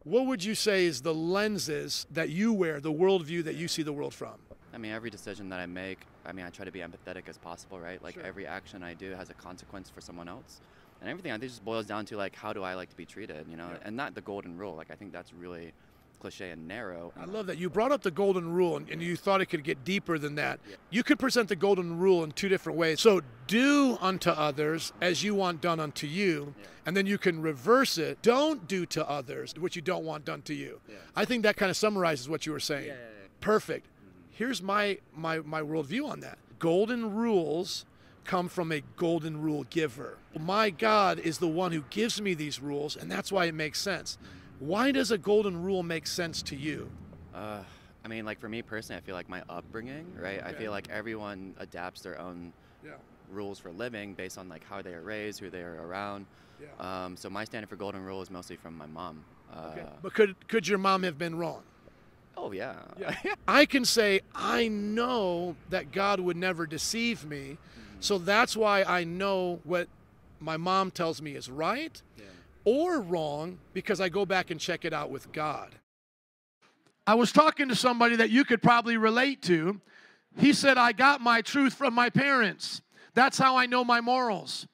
What would you say is the lenses that you wear, the worldview that you see the world from? I mean, every decision that I make, I mean, I try to be empathetic as possible, right? Like Sure. every action I do has a consequence for someone else. And everything I think just boils down to like, how do I like to be treated, you know? Yeah. And not the golden rule. Like, I think that's really cliche and narrow. I love that. You brought up the golden rule and you thought it could get deeper than that. Yeah. You could present the golden rule in two different ways. So do unto others as you want done unto you, Yeah. and then you can reverse it. Don't do to others what you don't want done to you. Yeah. I think that kind of summarizes what you were saying. Yeah. Perfect. Here's my worldview on that. Golden rules come from a golden rule giver. My God is the one who gives me these rules, and that's why it makes sense. Why does a golden rule make sense to you? I mean, like for me personally, I feel like my upbringing, right? I Okay. feel like everyone adapts their own Yeah. rules for living based on like how they are raised, who they are around. Yeah. So my standard for golden rule is mostly from my mom. Okay. But could your mom have been wrong? Oh yeah. I can say, I know that God would never deceive me, so that's why I know what my mom tells me is right Yeah. or wrong, because I go back and check it out with God. I was talking to somebody that you could probably relate to. He said, I got my truth from my parents. That's how I know my morals.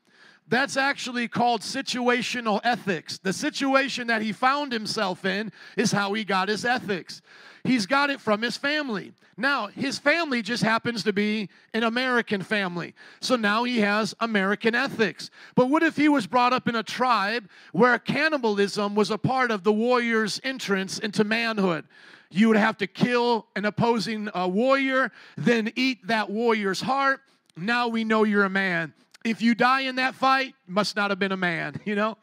That's actually called situational ethics. The situation that he found himself in is how he got his ethics. He's got it from his family. Now, his family just happens to be an American family. So now he has American ethics. But what if he was brought up in a tribe where cannibalism was a part of the warrior's entrance into manhood? You would have to kill an opposing warrior, then eat that warrior's heart. Now we know you're a man. If you die in that fight, must not have been a man, you know?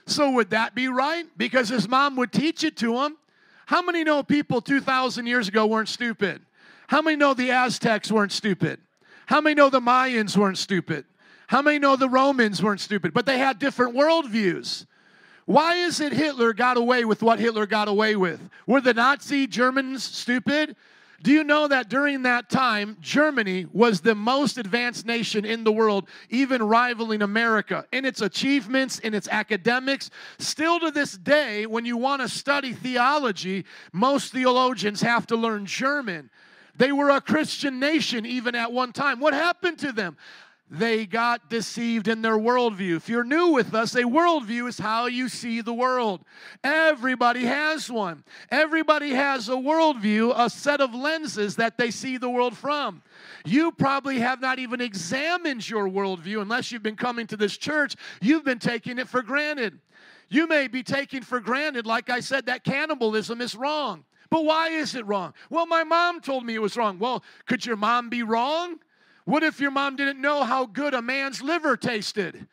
So would that be right? Because his mom would teach it to him. How many know people 2,000 years ago weren't stupid? How many know the Aztecs weren't stupid? How many know the Mayans weren't stupid? How many know the Romans weren't stupid? But they had different worldviews. Why is it Hitler got away with what Hitler got away with? Were the Nazi Germans stupid? Do you know that during that time, Germany was the most advanced nation in the world, even rivaling America in its achievements, in its academics? Still to this day, when you want to study theology, most theologians have to learn German. They were a Christian nation even at one time. What happened to them? They got deceived in their worldview. If you're new with us, a worldview is how you see the world. Everybody has one. Everybody has a worldview, a set of lenses that they see the world from. You probably have not even examined your worldview unless you've been coming to this church. You've been taking it for granted. You may be taking for granted, like I said, that cannibalism is wrong. But why is it wrong? Well, my mom told me it was wrong. Well, could your mom be wrong? What if your mom didn't know how good a man's liver tasted?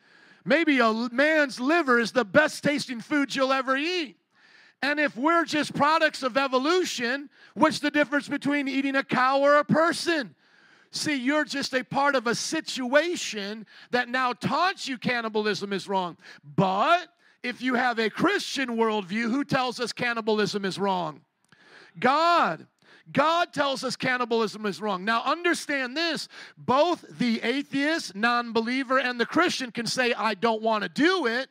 Maybe a man's liver is the best tasting food you'll ever eat. And if we're just products of evolution, what's the difference between eating a cow or a person? See, you're just a part of a situation that now taught you cannibalism is wrong. But if you have a Christian worldview, who tells us cannibalism is wrong? God. God tells us cannibalism is wrong. Now understand this, both the atheist, non-believer, and the Christian can say, I don't want to do it.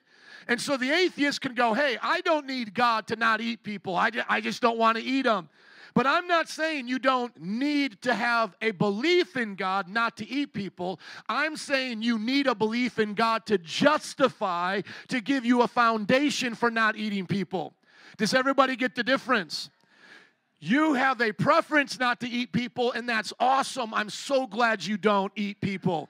And so the atheist can go, hey, I don't need God to not eat people. I just don't want to eat them. But I'm not saying you don't need to have a belief in God not to eat people. I'm saying you need a belief in God to justify, to give you a foundation for not eating people. Does everybody get the difference? You have a preference not to eat people, and that's awesome. I'm so glad you don't eat people.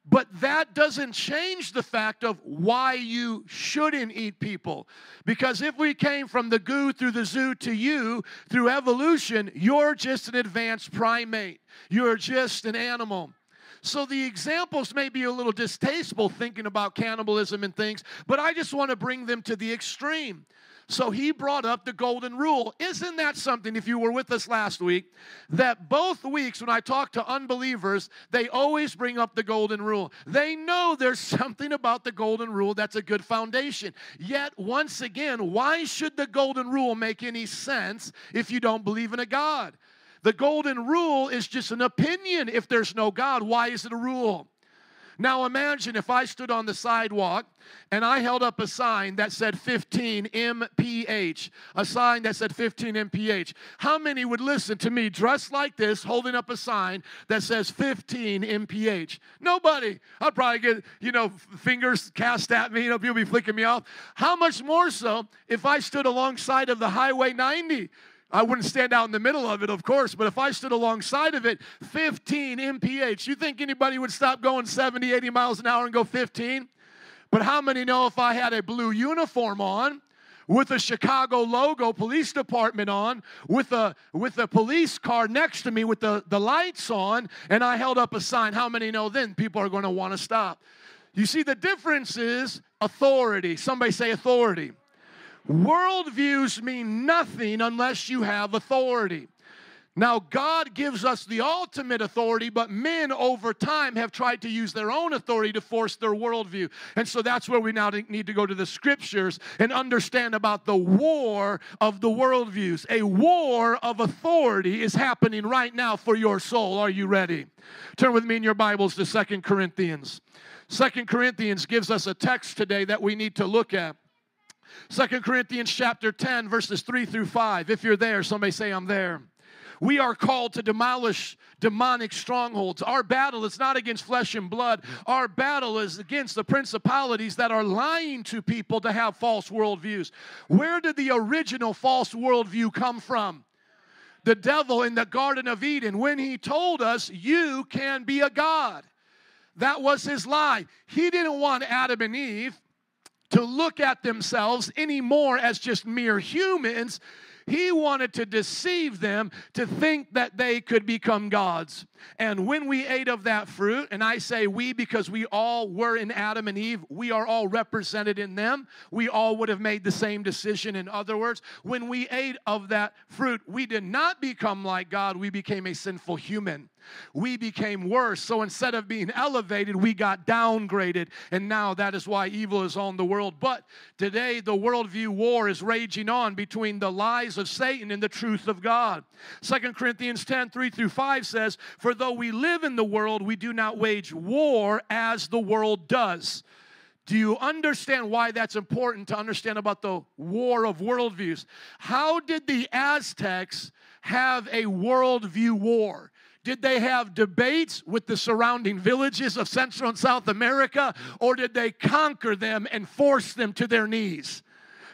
But that doesn't change the fact of why you shouldn't eat people. Because if we came from the goo through the zoo to you, through evolution, you're just an advanced primate. You're just an animal. So the examples may be a little distasteful thinking about cannibalism and things, but I just want to bring them to the extreme. So he brought up the golden rule. Isn't that something, if you were with us last week, that both weeks when I talk to unbelievers, they always bring up the golden rule. They know there's something about the golden rule that's a good foundation. Yet, once again, why should the golden rule make any sense if you don't believe in a God? The golden rule is just an opinion if there's no God. Why is it a rule? Now imagine if I stood on the sidewalk and I held up a sign that said 15 mph, a sign that said 15 mph. How many would listen to me dressed like this, holding up a sign that says 15 mph? Nobody. I'd probably get, fingers cast at me, people be flicking me off. How much more so if I stood alongside of the Highway 90? I wouldn't stand out in the middle of it, of course, but if I stood alongside of it, 15 mph, you think anybody would stop going 70, 80 miles an hour and go 15? But how many know if I had a blue uniform on, with a Chicago logo, police department on, with a police car next to me with the lights on, and I held up a sign, how many know then people are going to want to stop? You see, the difference is authority. Somebody say authority. Worldviews mean nothing unless you have authority. Now, God gives us the ultimate authority, but men over time have tried to use their own authority to force their worldview. And so that's where we now need to go to the scriptures and understand about the war of the worldviews. A war of authority is happening right now for your soul. Are you ready? Turn with me in your Bibles to 2 Corinthians. 2 Corinthians gives us a text today that we need to look at. 2 Corinthians chapter 10, verses 3 through 5. If you're there, somebody say, I'm there. We are called to demolish demonic strongholds. Our battle is not against flesh and blood. Our battle is against the principalities that are lying to people to have false worldviews. Where did the original false worldview come from? The devil in the Garden of Eden, when he told us, you can be a god. That was his lie. He didn't want Adam and Eve to look at themselves anymore as just mere humans. He wanted to deceive them to think that they could become gods. And when we ate of that fruit, and I say we because we all were in Adam and Eve, we are all represented in them. We all would have made the same decision. In other words, when we ate of that fruit, we did not become like God. We became a sinful human. We became worse. So instead of being elevated, we got downgraded. And now that is why evil is on the world. But today, the worldview war is raging on between the lies of Satan and the truth of God. 2 Corinthians 10, 3 through 5 says, for though we live in the world, we do not wage war as the world does. Do you understand why that's important to understand about the war of worldviews? How did the Aztecs have a worldview war? Did they have debates with the surrounding villages of Central and South America, or did they conquer them and force them to their knees?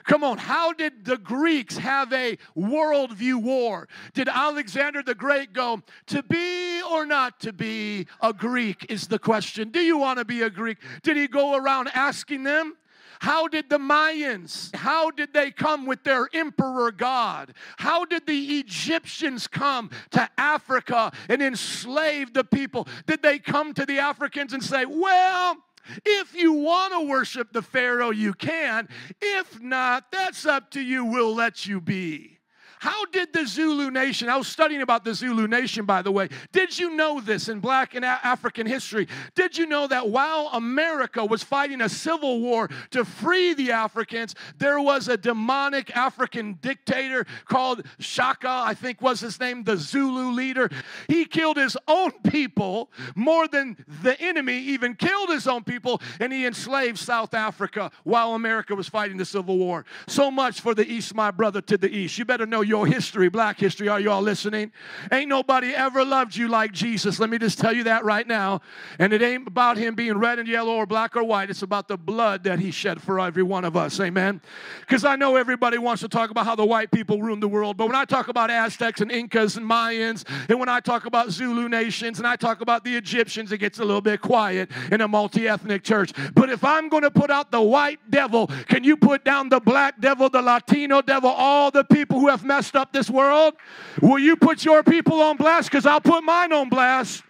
Come on, how did the Greeks have a worldview war? Did Alexander the Great go, to be or not to be a Greek is the question. Do you want to be a Greek? Did he go around asking them? How did the Mayans, how did they come with their emperor god? How did the Egyptians come to Africa and enslave the people? Did they come to the Africans and say, well, if you want to worship the Pharaoh, you can. If not, that's up to you. We'll let you be. How did the Zulu nation, I was studying about the Zulu nation, by the way. Did you know this in Black and African history? Did you know that while America was fighting a civil war to free the Africans, there was a demonic African dictator called Shaka, I think was his name, the Zulu leader. He killed his own people more than the enemy even killed his own people, and he enslaved South Africa while America was fighting the Civil War. So much for the East, my brother, to the East. You better know your history, Black history. Are you all listening? Ain't nobody ever loved you like Jesus. Let me just tell you that right now. And it ain't about him being red and yellow or black or white. It's about the blood that he shed for every one of us. Amen? Because I know everybody wants to talk about how the white people ruined the world. But when I talk about Aztecs and Incas and Mayans, and when I talk about Zulu nations, and I talk about the Egyptians, it gets a little bit quiet in a multi-ethnic church. But if I'm going to put out the white devil, can you put down the black devil, the Latino devil, all the people who have messed up this world? Will you put your people on blast? Because I'll put mine on blast.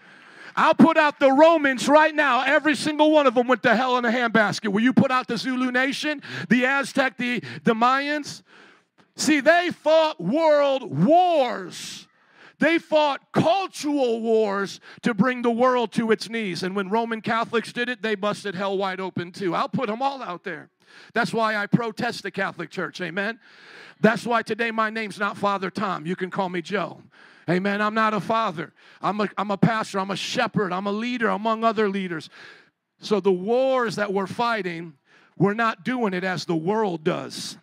I'll put out the Romans right now. Every single one of them went to hell in a handbasket. Will you put out the Zulu nation, the Aztec, the Mayans? See, they fought world wars. They fought cultural wars to bring the world to its knees. And when Roman Catholics did it, they busted hell wide open too. I'll put them all out there. That's why I protest the Catholic Church. Amen. That's why today my name's not Father Tom. You can call me Joe. Amen. I'm not a father. I'm a pastor. I'm a shepherd. I'm a leader among other leaders. So the wars that we're fighting, we're not doing it as the world does.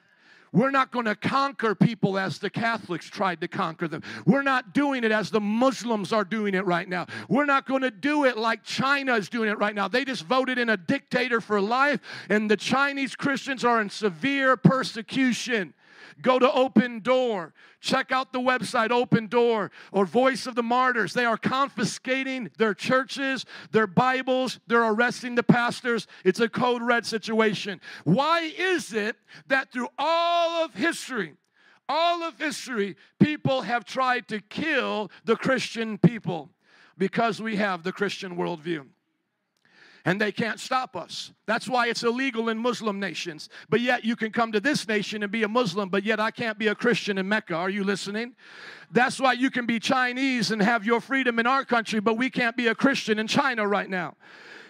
We're not going to conquer people as the Catholics tried to conquer them. We're not doing it as the Muslims are doing it right now. We're not going to do it like China is doing it right now. They just voted in a dictator for life, and the Chinese Christians are in severe persecution. Go to Open Door. Check out the website, Open Door, or Voice of the Martyrs. They are confiscating their churches, their Bibles. They're arresting the pastors. It's a code red situation. Why is it that through all of history, people have tried to kill the Christian people? Because we have the Christian worldview. And they can't stop us. That's why it's illegal in Muslim nations. But yet you can come to this nation and be a Muslim, but yet I can't be a Christian in Mecca. Are you listening? That's why you can be Chinese and have your freedom in our country, but we can't be a Christian in China right now.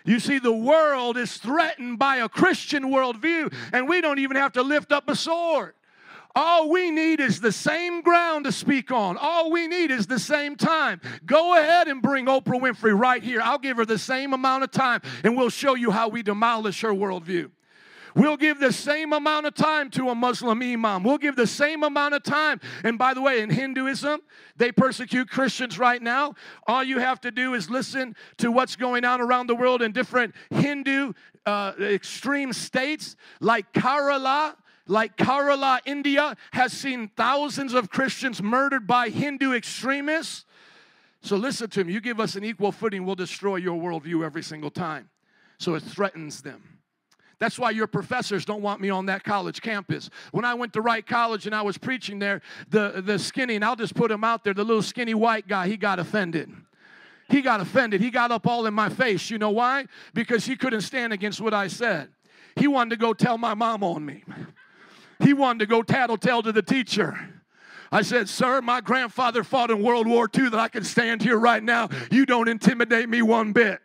You see, the world is threatened by a Christian worldview, and we don't even have to lift up a sword. All we need is the same ground to speak on. All we need is the same time. Go ahead and bring Oprah Winfrey right here. I'll give her the same amount of time, and we'll show you how we demolish her worldview. We'll give the same amount of time to a Muslim imam. We'll give the same amount of time. And by the way, in Hinduism, they persecute Christians right now. All you have to do is listen to what's going on around the world in different Hindu extreme states like Kerala. Like Kerala, India, has seen thousands of Christians murdered by Hindu extremists. So listen to me. You give us an equal footing, we'll destroy your worldview every single time. So it threatens them. That's why your professors don't want me on that college campus. When I went to Wright College and I was preaching there, the skinny, and I'll just put him out there, the little skinny white guy, he got offended. He got offended. He got up all in my face. You know why? Because he couldn't stand against what I said. He wanted to go tell my mom on me. He wanted to go tattletale to the teacher. I said, sir, my grandfather fought in World War II that I can stand here right now. You don't intimidate me one bit.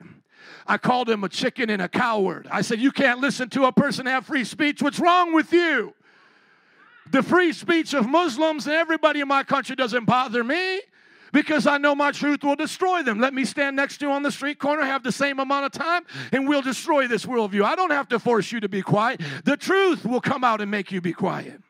I called him a chicken and a coward. I said, you can't listen to a person have free speech. What's wrong with you? The free speech of Muslims and everybody in my country doesn't bother me, because I know my truth will destroy them. Let me stand next to you on the street corner, have the same amount of time, and we'll destroy this worldview. I don't have to force you to be quiet. The truth will come out and make you be quiet.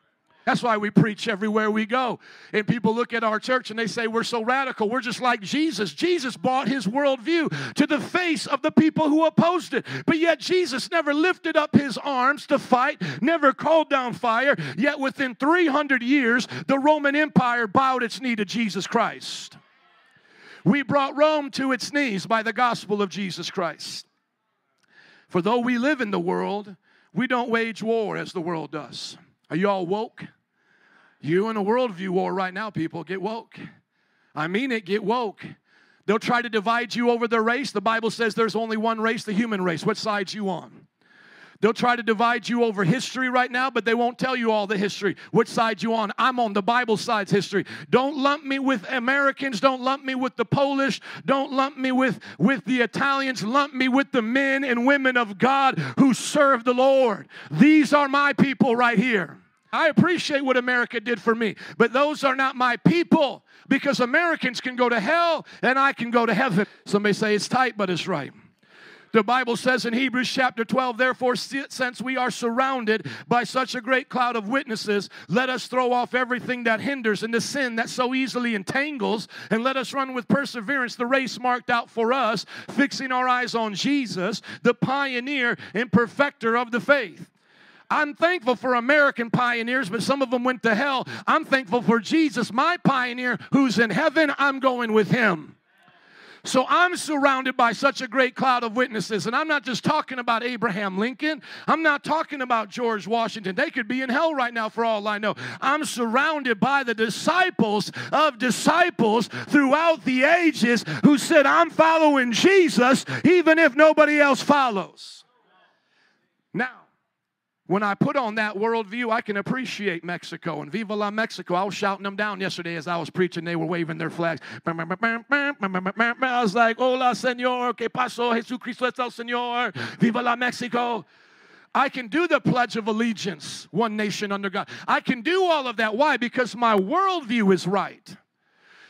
That's why we preach everywhere we go. And people look at our church and they say, we're so radical. We're just like Jesus. Jesus brought his worldview to the face of the people who opposed it. But yet Jesus never lifted up his arms to fight, never called down fire. Yet within 300 years, the Roman Empire bowed its knee to Jesus Christ. We brought Rome to its knees by the gospel of Jesus Christ. For though we live in the world, we don't wage war as the world does. Are you all woke? You in a worldview war right now, people. Get woke. I mean it, get woke. They'll try to divide you over the race. The Bible says there's only one race, the human race. What side you on? They'll try to divide you over history right now, but they won't tell you all the history. Which side you on? I'm on the Bible side's history. Don't lump me with Americans. Don't lump me with the Polish. Don't lump me with the Italians. Lump me with the men and women of God who serve the Lord. These are my people right here. I appreciate what America did for me, but those are not my people, because Americans can go to hell and I can go to heaven. Somebody say it's tight, but it's right. The Bible says in Hebrews chapter 12, therefore, since we are surrounded by such a great cloud of witnesses, let us throw off everything that hinders and the sin that so easily entangles, and let us run with perseverance the race marked out for us, fixing our eyes on Jesus, the pioneer and perfecter of the faith. I'm thankful for American pioneers, but some of them went to hell. I'm thankful for Jesus, my pioneer, who's in heaven. I'm going with him. So I'm surrounded by such a great cloud of witnesses. And I'm not just talking about Abraham Lincoln. I'm not talking about George Washington. They could be in hell right now for all I know. I'm surrounded by the disciples of disciples throughout the ages who said, I'm following Jesus even if nobody else follows. Now, when I put on that worldview, I can appreciate Mexico. And Viva la Mexico. I was shouting them down yesterday as I was preaching. They were waving their flags. I was like, hola, Señor. ¿Qué pasó? Jesucristo es el Señor. Viva la Mexico. I can do the Pledge of Allegiance, one nation under God. I can do all of that. Why? Because my worldview is right.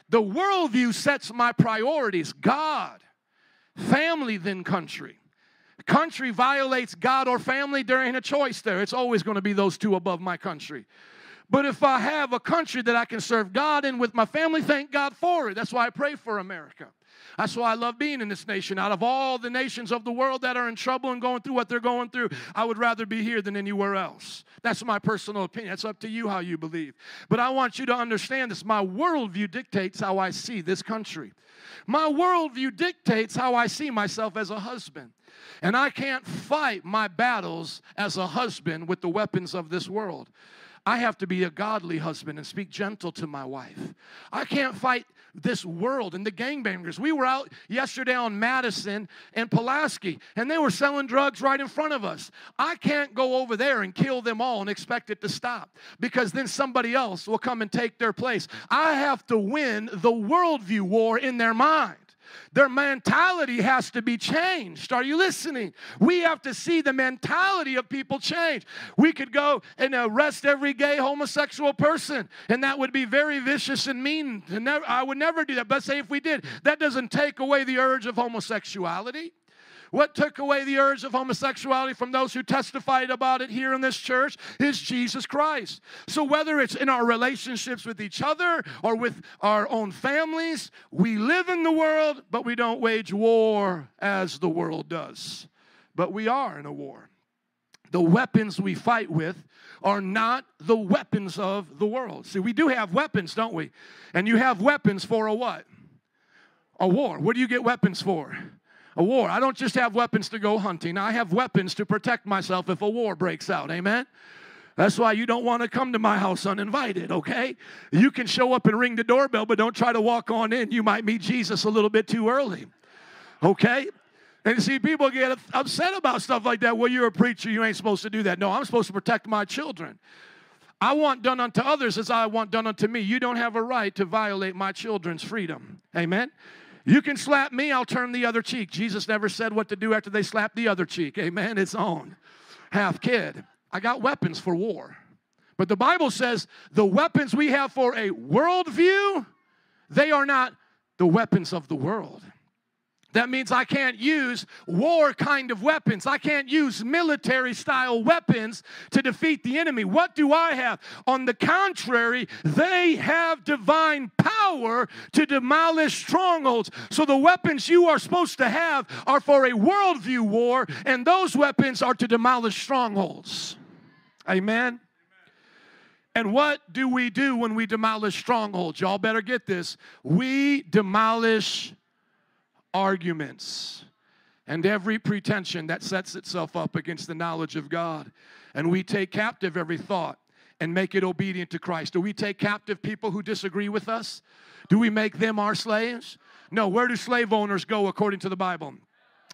The worldview sets my priorities. God, family, then country. country violates God or family, there ain't a choice there. It's always going to be those two above my country. But if I have a country that I can serve God in with my family, thank God for it. That's why I pray for America. That's why I love being in this nation. Out of all the nations of the world that are in trouble and going through what they're going through, I would rather be here than anywhere else. That's my personal opinion. It's up to you how you believe. But I want you to understand this. My worldview dictates how I see this country. My worldview dictates how I see myself as a husband. And I can't fight my battles as a husband with the weapons of this world. I have to be a godly husband and speak gentle to my wife. I can't fight this world and the gangbangers. We were out yesterday on Madison and Pulaski, and they were selling drugs right in front of us. I can't go over there and kill them all and expect it to stop, because then somebody else will come and take their place. I have to win the worldview war in their mind. Their mentality has to be changed. Are you listening? We have to see the mentality of people change. We could go and arrest every gay homosexual person, and that would be very vicious and mean. And I would never do that. But say if we did, that doesn't take away the urge of homosexuality. What took away the urge of homosexuality from those who testified about it here in this church is Jesus Christ. So whether it's in our relationships with each other or with our own families, we live in the world, but we don't wage war as the world does. But we are in a war. The weapons we fight with are not the weapons of the world. See, we do have weapons, don't we? And you have weapons for a what? A war. What do you get weapons for? A war. I don't just have weapons to go hunting. I have weapons to protect myself if a war breaks out. Amen? That's why you don't want to come to my house uninvited, okay? You can show up and ring the doorbell, but don't try to walk on in. You might meet Jesus a little bit too early, okay? And you see, people get upset about stuff like that. Well, you're a preacher. You ain't supposed to do that. No, I'm supposed to protect my children. I want done unto others as I want done unto me. You don't have a right to violate my children's freedom. Amen? You can slap me, I'll turn the other cheek. Jesus never said what to do after they slapped the other cheek. Amen? It's on. Half kid. I got weapons for war. But the Bible says the weapons we have for a worldview, they are not the weapons of the world. That means I can't use war kind of weapons. I can't use military style weapons to defeat the enemy. What do I have? On the contrary, they have divine power to demolish strongholds. So the weapons you are supposed to have are for a worldview war, and those weapons are to demolish strongholds. Amen? And what do we do when we demolish strongholds? Y'all better get this. We demolish arguments and every pretension that sets itself up against the knowledge of God. And we take captive every thought and make it obedient to Christ. Do we take captive people who disagree with us? Do we make them our slaves? No. Where do slave owners go according to the Bible?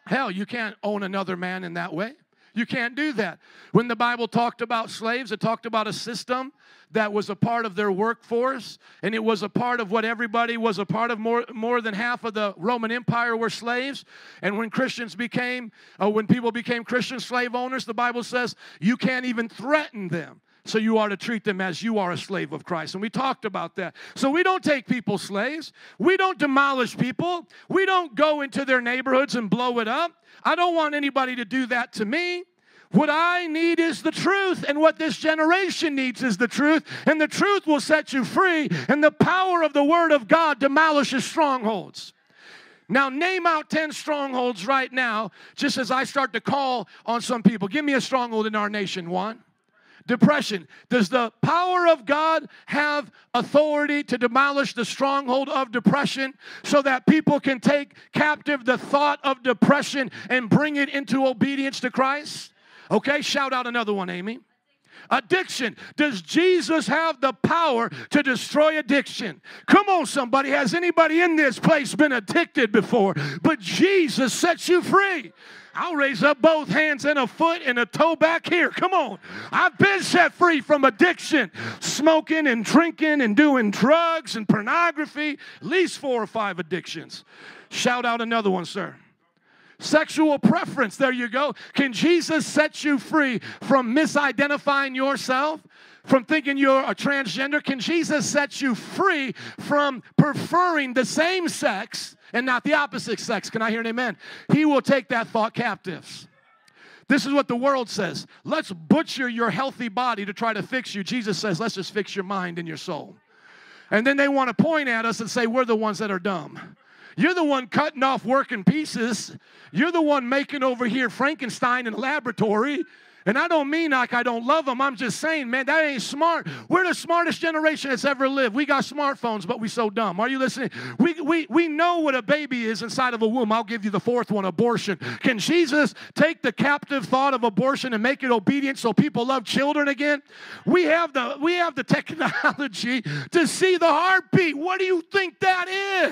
Hell, you can't own another man in that way. You can't do that. When the Bible talked about slaves, it talked about a system that was a part of their workforce, and it was a part of what everybody was a part of. More than half of the Roman Empire were slaves. And when when people became Christian slave owners, the Bible says you can't even threaten them. So you are to treat them as you are a slave of Christ. And we talked about that. So we don't take people slaves. We don't demolish people. We don't go into their neighborhoods and blow it up. I don't want anybody to do that to me. What I need is the truth, and what this generation needs is the truth, and the truth will set you free, and the power of the Word of God demolishes strongholds. Now, name out 10 strongholds right now, just as I start to call on some people. Give me a stronghold in our nation. One. Depression. Does the power of God have authority to demolish the stronghold of depression so that people can take captive the thought of depression and bring it into obedience to Christ? Okay, shout out another one, Amy. Addiction. Does Jesus have the power to destroy addiction? Come on, somebody. Has anybody in this place been addicted before? But Jesus sets you free. I'll raise up both hands and a foot and a toe back here. Come on. I've been set free from addiction. Smoking and drinking and doing drugs and pornography. At least 4 or 5 addictions. Shout out another one, sir. Sexual preference. There you go. Can Jesus set you free from misidentifying yourself? From thinking you're a transgender? Can Jesus set you free from preferring the same sex and not the opposite sex? Can I hear an amen? He will take that thought captive. This is what the world says. Let's butcher your healthy body to try to fix you. Jesus says, let's just fix your mind and your soul. And then they want to point at us and say, we're the ones that are dumb. You're the one cutting off working pieces. You're the one making over here Frankenstein in a laboratory. And I don't mean like I don't love them. I'm just saying, man, that ain't smart. We're the smartest generation that's ever lived. We got smartphones, but we so dumb. Are you listening? We know what a baby is inside of a womb. I'll give you the fourth one, abortion. Can Jesus take the captive thought of abortion and make it obedient so people love children again? We have the technology to see the heartbeat. What do you think that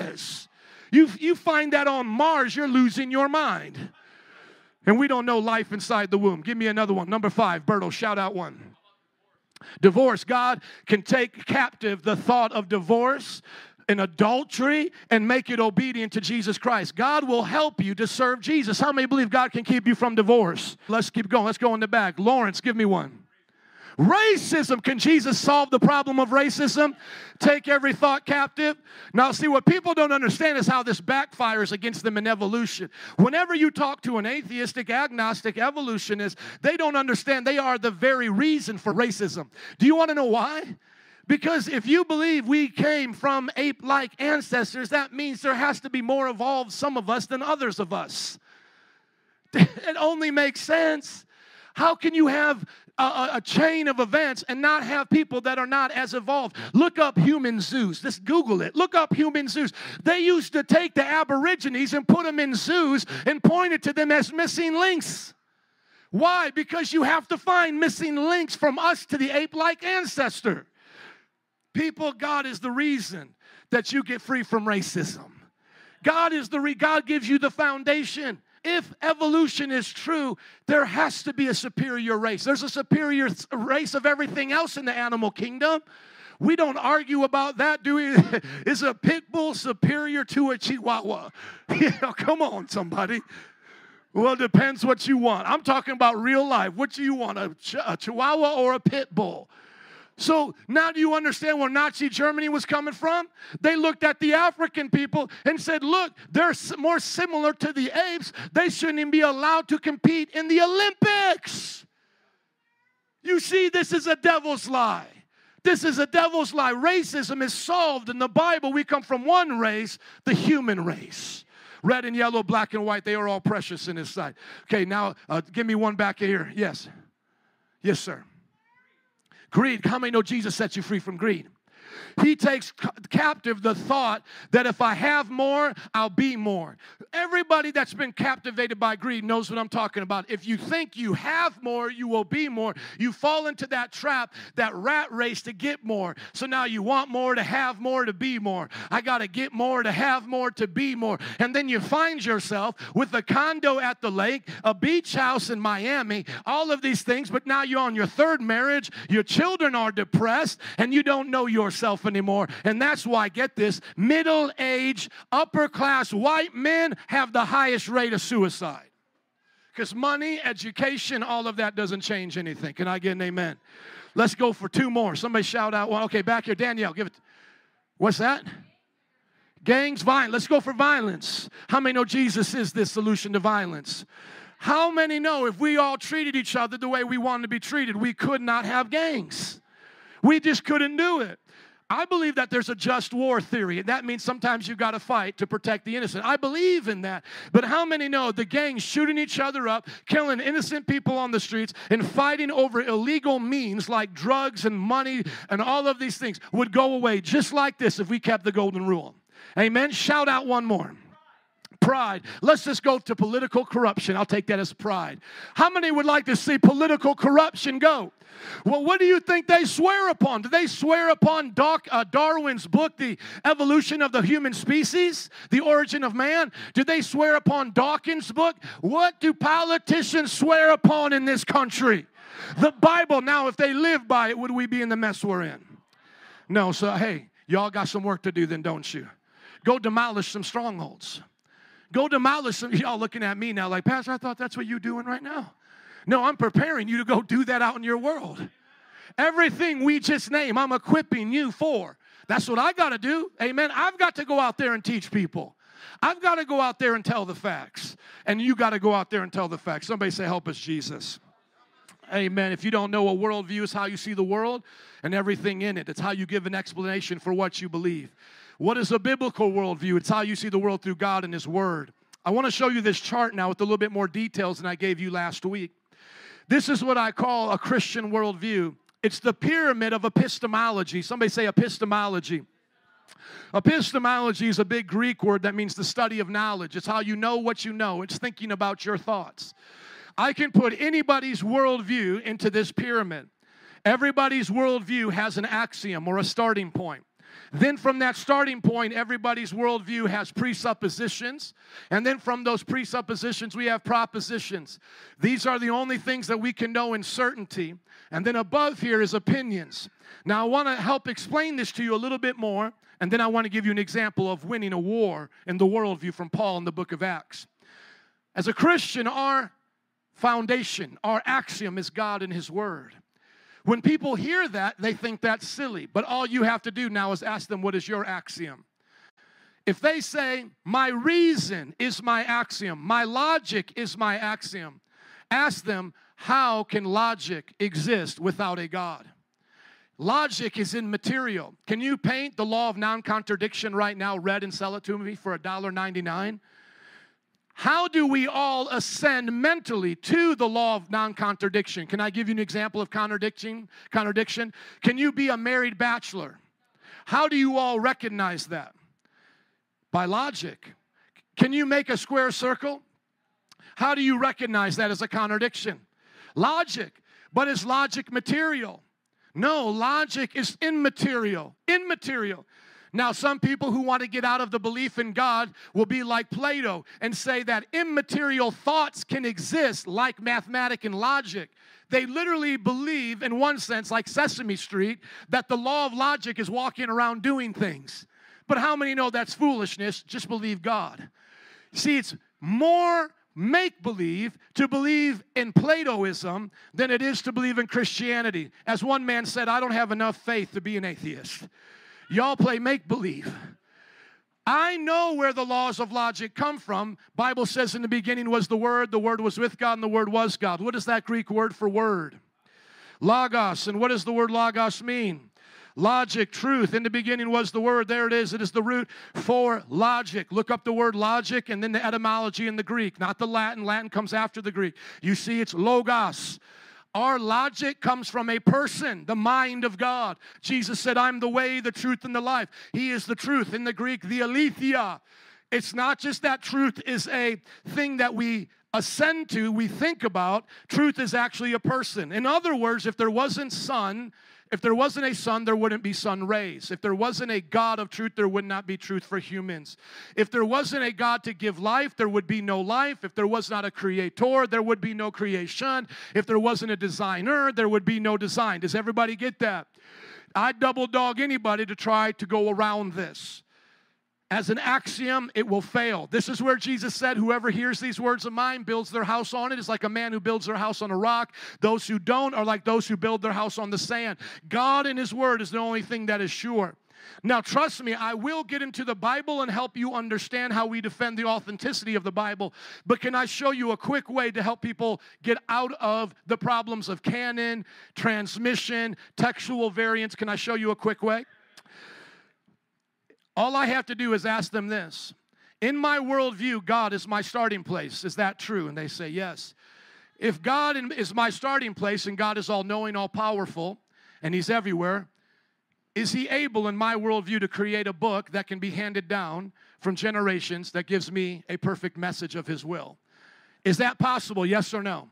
is? You find that on Mars, you're losing your mind. And we don't know life inside the womb. Give me another one. Number 5, Berto, shout out one. Divorce. God can take captive the thought of divorce and adultery and make it obedient to Jesus Christ. God will help you to serve Jesus. How many believe God can keep you from divorce? Let's keep going. Let's go in the back. Lawrence, give me one. Racism. Can Jesus solve the problem of racism? Take every thought captive? Now, see, what people don't understand is how this backfires against them in evolution. Whenever you talk to an atheistic, agnostic evolutionist, they don't understand they are the very reason for racism. Do you want to know why? Because if you believe we came from ape-like ancestors, that means there has to be more evolved, some of us, than others of us. It only makes sense. How can you have a chain of events and not have people that are not as evolved? Look up human zoos. Just Google it. Look up human zoos. They used to take the Aborigines and put them in zoos and point it to them as missing links. Why? Because you have to find missing links from us to the ape-like ancestor. People, God is the reason that you get free from racism. God gives you the foundation. If evolution is true, there has to be a superior race. There's a superior race of everything else in the animal kingdom. We don't argue about that, do we? Is a pit bull superior to a chihuahua? Come on, somebody. Well, it depends what you want. I'm talking about real life. What do you want, a chihuahua or a pit bull? So now do you understand where Nazi Germany was coming from? They looked at the African people and said, look, they're more similar to the apes. They shouldn't even be allowed to compete in the Olympics. You see, this is a devil's lie. This is a devil's lie. Racism is solved in the Bible. We come from one race, the human race. Red and yellow, black and white, they are all precious in His sight. Okay, now give me one back here. Yes. Yes, sir. Greed. How many know Jesus sets you free from greed? He takes captive the thought that if I have more, I'll be more. Everybody that's been captivated by greed knows what I'm talking about. If you think you have more, you will be more. You fall into that trap, that rat race to get more. So now you want more, to have more, to be more. I got to get more, to have more, to be more. And then you find yourself with a condo at the lake, a beach house in Miami, all of these things, but now you're on your third marriage, your children are depressed, and you don't know yourself anymore. And that's why, get this, middle-aged, upper-class white men have the highest rate of suicide. Because money, education, all of that doesn't change anything. Can I get an amen? Let's go for 2 more. Somebody shout out one. Okay, back here. Danielle, give it. What's that? Gangs, violence. Let's go for violence. How many know Jesus is the solution to violence? How many know if we all treated each other the way we wanted to be treated, we could not have gangs? We just couldn't do it. I believe that there's a just war theory, and that means sometimes you've got to fight to protect the innocent. I believe in that. But how many know the gangs shooting each other up, killing innocent people on the streets, and fighting over illegal means like drugs and money and all of these things would go away just like this if we kept the golden rule? Amen? Shout out one more. Pride. Let's just go to political corruption. I'll take that as pride. How many would like to see political corruption go? Well, what do you think they swear upon? Do they swear upon Darwin's book, The Evolution of the Human Species, The Origin of Man? Do they swear upon Dawkins' book? What do politicians swear upon in this country? The Bible. Now, if they live by it, would we be in the mess we're in? No, so hey, y'all got some work to do then, don't you? Go demolish some strongholds. Go demolish some. Y'all looking at me now like, Pastor, I thought that's what you're doing right now. No, I'm preparing you to go do that out in your world. Everything we just named, I'm equipping you for. That's what I got to do. Amen. I've got to go out there and teach people. I've got to go out there and tell the facts. And you got to go out there and tell the facts. Somebody say, help us, Jesus. Amen. If you don't know, a worldview is how you see the world and everything in it. It's how you give an explanation for what you believe. What is a biblical worldview? It's how you see the world through God and His Word. I want to show you this chart now with a little bit more details than I gave you last week. This is what I call a Christian worldview. It's the pyramid of epistemology. Somebody say epistemology. Epistemology is a big Greek word that means the study of knowledge. It's how you know what you know. It's thinking about your thoughts. I can put anybody's worldview into this pyramid. Everybody's worldview has an axiom or a starting point. Then from that starting point, everybody's worldview has presuppositions. And then from those presuppositions, we have propositions. These are the only things that we can know in certainty. And then above here is opinions. Now, I want to help explain this to you a little bit more. And then I want to give you an example of winning a war in the worldview from Paul in the book of Acts. As a Christian, our foundation, our axiom is God and His Word. When people hear that, they think that's silly. But all you have to do now is ask them, what is your axiom? If they say, my reason is my axiom, my logic is my axiom, ask them, how can logic exist without a God? Logic is immaterial. Can you paint the law of non-contradiction right now, red, and sell it to me for $1.99? How do we all ascend mentally to the law of non-contradiction? Can I give you an example of contradiction? Can you be a married bachelor? How do you all recognize that? By logic. Can you make a square circle? How do you recognize that as a contradiction? Logic. But is logic material? No, logic is immaterial. Immaterial. Now, some people who want to get out of the belief in God will be like Plato and say that immaterial thoughts can exist like mathematics and logic. They literally believe, in one sense, like Sesame Street, that the law of logic is walking around doing things. But how many know that's foolishness? Just believe God. See, it's more make-believe to believe in Platoism than it is to believe in Christianity. As one man said, I don't have enough faith to be an atheist. Y'all play make-believe. I know where the laws of logic come from. Bible says in the beginning was the Word was with God, and the Word was God. What is that Greek word for word? Logos. And what does the word logos mean? Logic, truth. In the beginning was the Word. There it is. It is the root for logic. Look up the word logic and then the etymology in the Greek, not the Latin. Latin comes after the Greek. You see, it's logos. Our logic comes from a person, the mind of God. Jesus said, I'm the way, the truth, and the life. He is the truth. In the Greek, the aletheia. It's not just that truth is a thing that we ascend to, we think about. Truth is actually a person. In other words, if there wasn't a sun, there wouldn't be sun rays. If there wasn't a God of truth, there would not be truth for humans. If there wasn't a God to give life, there would be no life. If there was not a creator, there would be no creation. If there wasn't a designer, there would be no design. Does everybody get that? I'd double dog anybody to try to go around this. As an axiom, it will fail. This is where Jesus said, whoever hears these words of mine builds their house on it is like a man who builds their house on a rock. Those who don't are like those who build their house on the sand. God and His Word is the only thing that is sure. Now, trust me, I will get into the Bible and help you understand how we defend the authenticity of the Bible. But can I show you a quick way to help people get out of the problems of canon, transmission, textual variants? Can I show you a quick way? All I have to do is ask them this. In my worldview, God is my starting place. Is that true? And they say yes. If God is my starting place and God is all-knowing, all-powerful, and He's everywhere, is He able in my worldview to create a book that can be handed down from generations that gives me a perfect message of His will? Is that possible, yes or no?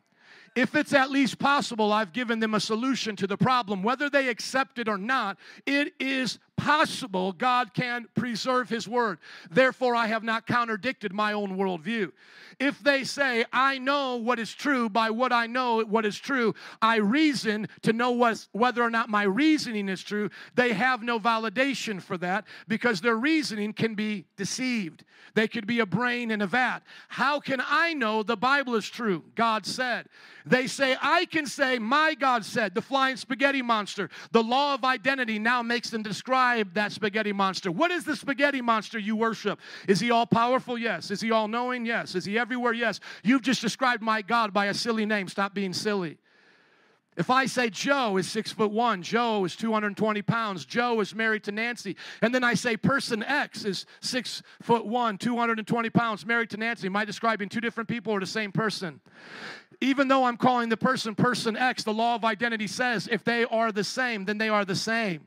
If it's at least possible, I've given them a solution to the problem. Whether they accept it or not, it is possible God can preserve His Word. Therefore, I have not contradicted my own worldview. If they say, I know what is true by what I know what is true, I reason to know whether or not my reasoning is true, they have no validation for that because their reasoning can be deceived. They could be a brain in a vat. How can I know the Bible is true? God said. They say, I can say, my God said, the flying spaghetti monster. The law of identity now makes them describe describe that spaghetti monster. What is the spaghetti monster you worship? Is he all-powerful? Yes. Is he all-knowing? Yes. Is he everywhere? Yes. You've just described my God by a silly name. Stop being silly. If I say Joe is 6'1", Joe is 220 pounds, Joe is married to Nancy, and then I say person X is 6'1", 220 pounds, married to Nancy, am I describing two different people or the same person? Even though I'm calling the person X, the law of identity says if they are the same, then they are the same.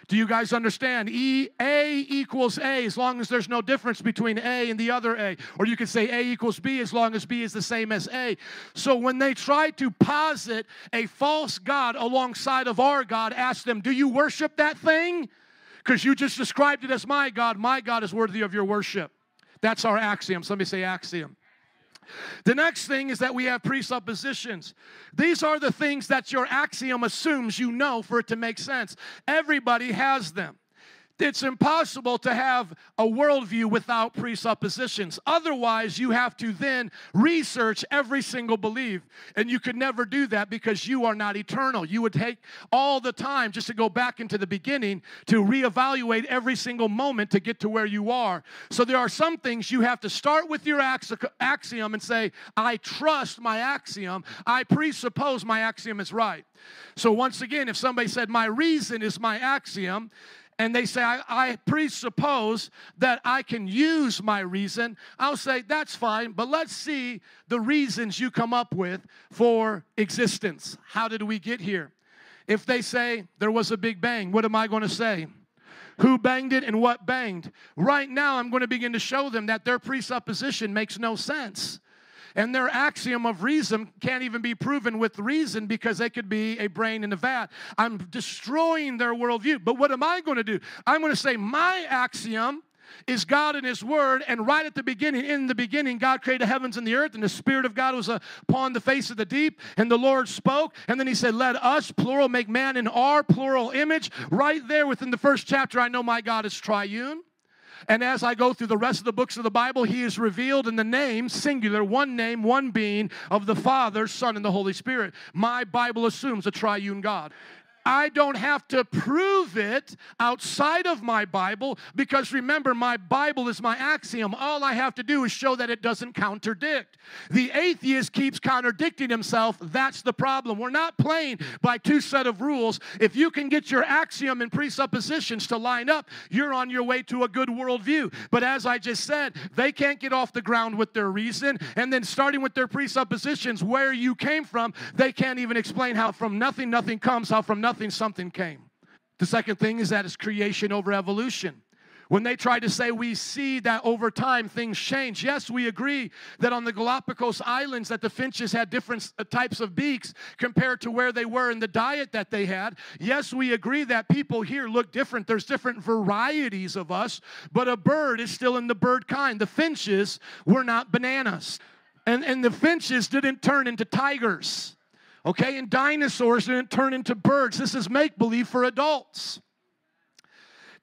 Do you guys understand? A equals A as long as there's no difference between A and the other A. Or you could say A equals B as long as B is the same as A. So when they try to posit a false God alongside of our God, ask them, do you worship that thing? Because you just described it as my God. My God is worthy of your worship. That's our axiom. Somebody say axiom. The next thing is that we have presuppositions. These are the things that your axiom assumes you know for it to make sense. Everybody has them. It's impossible to have a worldview without presuppositions. Otherwise, you have to then research every single belief. And you could never do that because you are not eternal. You would take all the time just to go back into the beginning to reevaluate every single moment to get to where you are. So there are some things you have to start with your axiom and say, I trust my axiom. I presuppose my axiom is right. So once again, if somebody said, my reason is my axiom, and they say, I presuppose that I can use my reason, I'll say, that's fine, but let's see the reasons you come up with for existence. How did we get here? If they say there was a big bang, what am I going to say? Who banged it and what banged? Right now, I'm going to begin to show them that their presupposition makes no sense. And their axiom of reason can't even be proven with reason because they could be a brain in a vat. I'm destroying their worldview. But what am I going to do? I'm going to say my axiom is God and His Word, and right at the beginning, in the beginning, God created the heavens and the earth, and the Spirit of God was upon the face of the deep, and the Lord spoke, and then He said, let us, plural, make man in our plural image. Right there within the first chapter, I know my God is triune. And as I go through the rest of the books of the Bible, He is revealed in the name, singular, one name, one being of the Father, Son, and the Holy Spirit. My Bible assumes a triune God. I don't have to prove it outside of my Bible because remember, my Bible is my axiom. All I have to do is show that it doesn't contradict. The atheist keeps contradicting himself. That's the problem. We're not playing by two set of rules. If you can get your axiom and presuppositions to line up, you're on your way to a good worldview. But as I just said, they can't get off the ground with their reason. And then starting with their presuppositions, where you came from, they can't even explain how from nothing, nothing comes, how from nothing something came. The second thing is that it's creation over evolution. When they try to say we see that over time things change, yes, we agree that on the Galapagos Islands that the finches had different types of beaks compared to where they were in the diet that they had. Yes, we agree that people here look different. There's different varieties of us, but a bird is still in the bird kind. The finches were not bananas. And the finches didn't turn into tigers. Okay, and dinosaurs didn't turn into birds. This is make-believe for adults.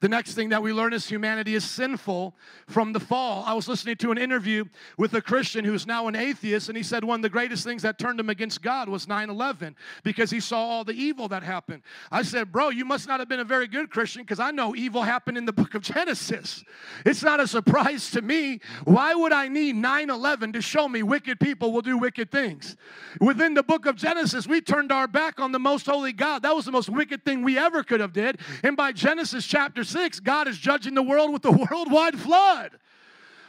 The next thing that we learn is humanity is sinful from the fall. I was listening to an interview with a Christian who's now an atheist, and he said one of the greatest things that turned him against God was 9/11 because he saw all the evil that happened. I said, bro, you must not have been a very good Christian because I know evil happened in the book of Genesis. It's not a surprise to me. Why would I need 9/11 to show me wicked people will do wicked things? Within the book of Genesis, we turned our back on the most holy God. That was the most wicked thing we ever could have did. And by Genesis chapter 6, God is judging the world with a worldwide flood.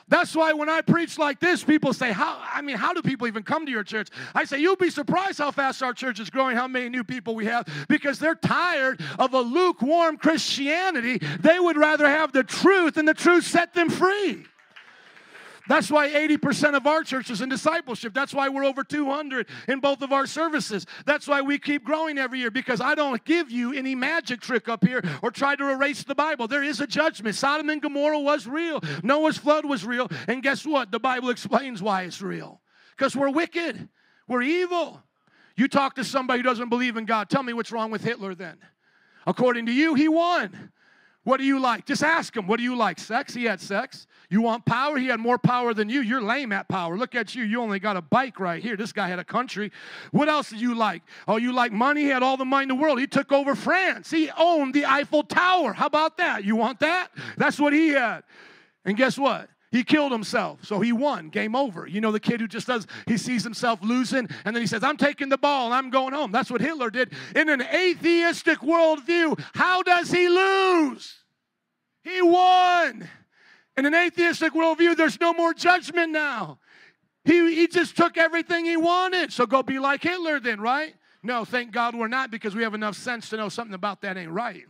That's why when I preach like this, people say, how do people even come to your church? I say, you'll be surprised how fast our church is growing, how many new people we have, because they're tired of a lukewarm Christianity. They would rather have the truth, and the truth set them free. That's why 80% of our church is in discipleship. That's why we're over 200 in both of our services. That's why we keep growing every year, because I don't give you any magic trick up here or try to erase the Bible. There is a judgment. Sodom and Gomorrah was real. Noah's flood was real. And guess what? The Bible explains why it's real. Because we're wicked. We're evil. You talk to somebody who doesn't believe in God. Tell me what's wrong with Hitler then. According to you, he won. What do you like? Just ask him, what do you like? Sex? He had sex. You want power? He had more power than you. You're lame at power. Look at you. You only got a bike right here. This guy had a country. What else did you like? Oh, you like money? He had all the money in the world. He took over France. He owned the Eiffel Tower. How about that? You want that? That's what he had. And guess what? He killed himself, so he won. Game over. You know the kid who just does, he sees himself losing, and then he says, I'm taking the ball, and I'm going home. That's what Hitler did. In an atheistic worldview, how does he lose? He won. In an atheistic worldview, there's no more judgment now. He just took everything he wanted. So go be like Hitler then, right? No, thank God we're not, because we have enough sense to know something about that ain't right.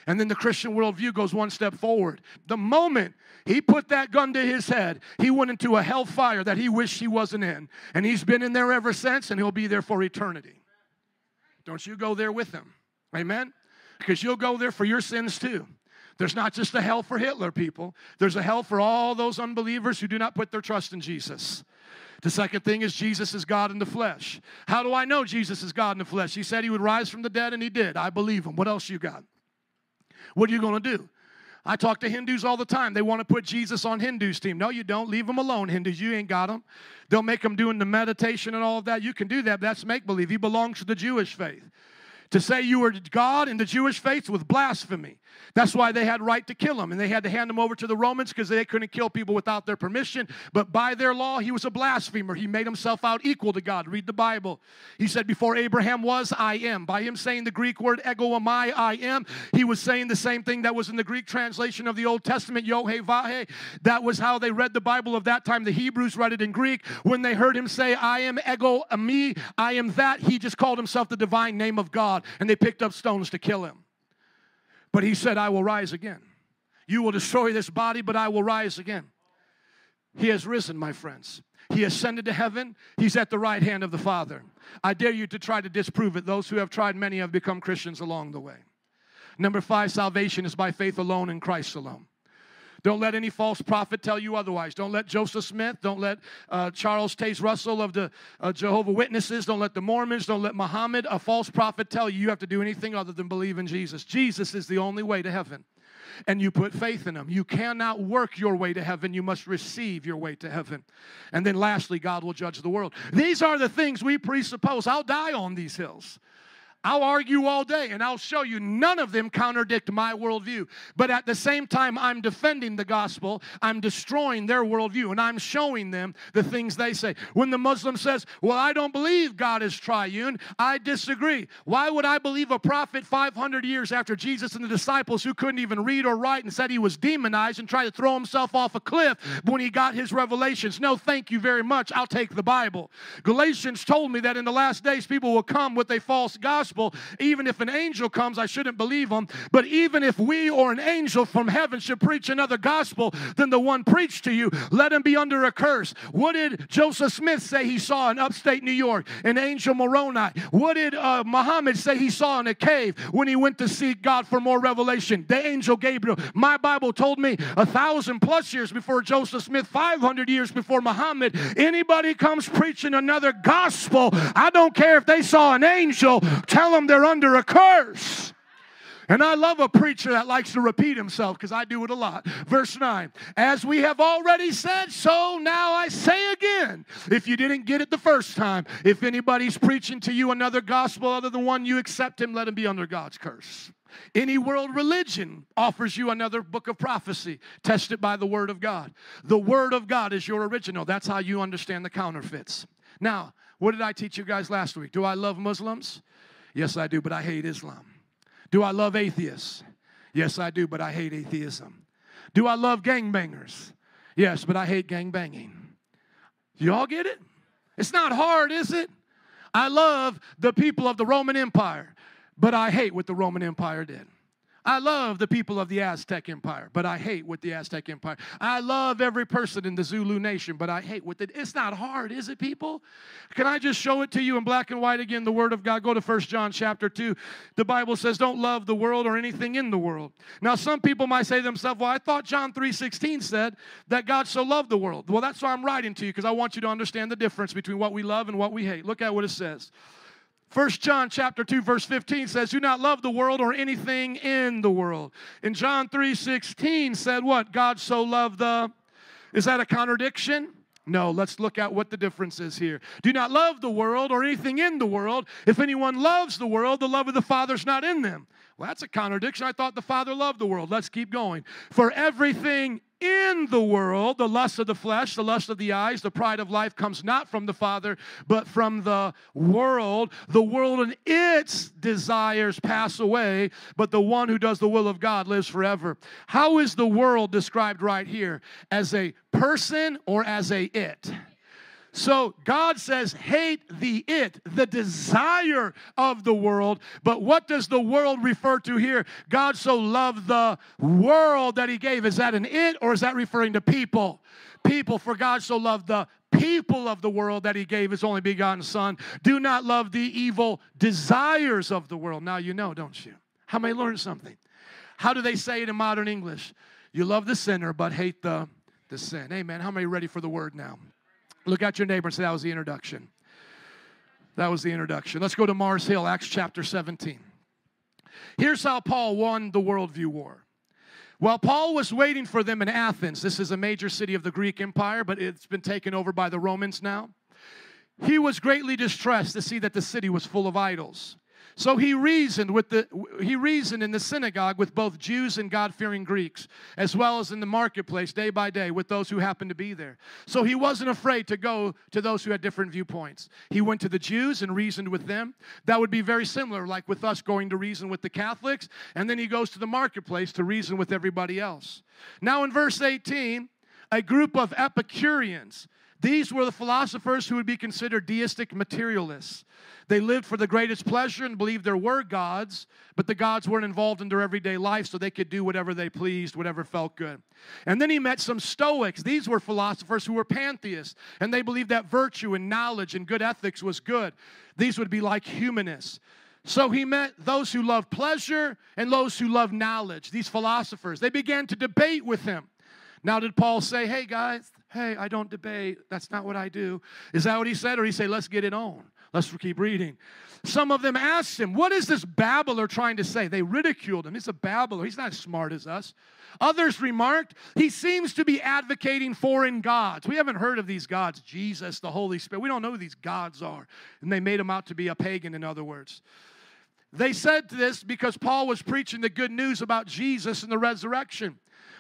And then the Christian worldview goes one step forward. The moment he put that gun to his head, he went into a hellfire that he wished he wasn't in. And he's been in there ever since, and he'll be there for eternity. Don't you go there with him. Amen? Because you'll go there for your sins too. There's not just a hell for Hitler, people. There's a hell for all those unbelievers who do not put their trust in Jesus. The second thing is Jesus is God in the flesh. How do I know Jesus is God in the flesh? He said he would rise from the dead, and he did. I believe him. What else you got? What are you going to do? I talk to Hindus all the time. They want to put Jesus on Hindus' team. No, you don't. Leave them alone, Hindus. You ain't got him. They'll make him doing the meditation and all of that. You can do that, but that's make-believe. He belongs to the Jewish faith. To say you were God in the Jewish faith was blasphemy. That's why they had right to kill him, and they had to hand him over to the Romans because they couldn't kill people without their permission. But by their law, he was a blasphemer. He made himself out equal to God. Read the Bible. He said, before Abraham was, I am. By him saying the Greek word ego eimi, I am, he was saying the same thing that was in the Greek translation of the Old Testament, Yohe-Vahe. That was how they read the Bible of that time. The Hebrews read it in Greek. When they heard him say, I am ego eimi, I am that, he just called himself the divine name of God, and they picked up stones to kill him. But he said, I will rise again. You will destroy this body, but I will rise again. He has risen, my friends. He ascended to heaven. He's at the right hand of the Father. I dare you to try to disprove it. Those who have tried, many have become Christians along the way. Number 5, salvation is by faith alone in Christ alone. Don't let any false prophet tell you otherwise. Don't let Joseph Smith, don't let Charles Taze Russell of the Jehovah's Witnesses, don't let the Mormons, don't let Muhammad, a false prophet, tell you have to do anything other than believe in Jesus. Jesus is the only way to heaven, and you put faith in him. You cannot work your way to heaven. You must receive your way to heaven. And then lastly, God will judge the world. These are the things we presuppose. I'll die on these hills. I'll argue all day, and I'll show you none of them contradict my worldview. But at the same time, I'm defending the gospel. I'm destroying their worldview, and I'm showing them the things they say. When the Muslim says, well, I don't believe God is triune, I disagree. Why would I believe a prophet 500 years after Jesus and the disciples who couldn't even read or write and said he was demonized and tried to throw himself off a cliff when he got his revelations? No, thank you very much. I'll take the Bible. Galatians told me that in the last days, people will come with a false gospel. Even if an angel comes, I shouldn't believe him. But even if we or an angel from heaven should preach another gospel than the one preached to you, let him be under a curse. What did Joseph Smith say he saw in upstate New York? An angel Moroni. What did Muhammad say he saw in a cave when he went to seek God for more revelation? The angel Gabriel. My Bible told me 1,000+ years before Joseph Smith, 500 years before Muhammad, anybody comes preaching another gospel, I don't care if they saw an angel, tell them they're under a curse. And I love a preacher that likes to repeat himself because I do it a lot. Verse 9, as we have already said, so now I say again. If you didn't get it the first time, if anybody's preaching to you another gospel other than one you accept him, let him be under God's curse. Any world religion offers you another book of prophecy. Test it by the Word of God. The Word of God is your original. That's how you understand the counterfeits. Now, what did I teach you guys last week? Do I love Muslims? Yes, I do, but I hate Islam. Do I love atheists? Yes, I do, but I hate atheism. Do I love gangbangers? Yes, but I hate gangbanging. You all get it? It's not hard, is it? I love the people of the Roman Empire, but I hate what the Roman Empire did. I love the people of the Aztec Empire, but I hate what the Aztec Empire. I love every person in the Zulu Nation, but I hate what it's not hard, is it, people? Can I just show it to you in black and white again, the Word of God? Go to 1 John chapter 2. The Bible says, don't love the world or anything in the world. Now, some people might say to themselves, well, I thought John 3:16 said that God so loved the world. Well, that's why I'm writing to you, because I want you to understand the difference between what we love and what we hate. Look at what it says. 1 John chapter 2, verse 15 says, do not love the world or anything in the world. And John 3:16 said what? God so loved the... Is that a contradiction? No, let's look at what the difference is here. Do not love the world or anything in the world. If anyone loves the world, the love of the Father's not in them. Well, that's a contradiction. I thought the Father loved the world. Let's keep going. For everything in the world, the lust of the flesh, the lust of the eyes, the pride of life comes not from the Father, but from the world. The world and its desires pass away, but the one who does the will of God lives forever. How is the world described right here? As a person or as a it? So God says, hate the it, the desire of the world. But what does the world refer to here? God so loved the world that he gave. Is that an it or is that referring to people? People, for God so loved the people of the world that he gave his only begotten Son. Do not love the evil desires of the world. Now you know, don't you? How many learned something? How do they say it in modern English? You love the sinner but hate the sin. Amen. How many ready for the word now? Look at your neighbor and say, that was the introduction. That was the introduction. Let's go to Mars Hill, Acts chapter 17. Here's how Paul won the worldview war. While Paul was waiting for them in Athens, this is a major city of the Greek Empire, but it's been taken over by the Romans now. He was greatly distressed to see that the city was full of idols. So he reasoned in the synagogue with both Jews and God-fearing Greeks, as well as in the marketplace day by day with those who happened to be there. So he wasn't afraid to go to those who had different viewpoints. He went to the Jews and reasoned with them. That would be very similar, like with us going to reason with the Catholics, and then he goes to the marketplace to reason with everybody else. Now in verse 18, a group of Epicureans. These were the philosophers who would be considered deistic materialists. They lived for the greatest pleasure and believed there were gods, but the gods weren't involved in their everyday life, so they could do whatever they pleased, whatever felt good. And then he met some Stoics. These were philosophers who were pantheists, and they believed that virtue and knowledge and good ethics was good. These would be like humanists. So he met those who loved pleasure and those who loved knowledge, these philosophers. They began to debate with him. Now, did Paul say, hey, guys, hey, I don't debate. That's not what I do. Is that what he said? Or did he say, let's get it on? Let's keep reading. Some of them asked him, what is this babbler trying to say? They ridiculed him. He's a babbler. He's not as smart as us. Others remarked, he seems to be advocating foreign gods. We haven't heard of these gods, Jesus, the Holy Spirit. We don't know who these gods are. And they made him out to be a pagan, in other words. They said this because Paul was preaching the good news about Jesus and the resurrection.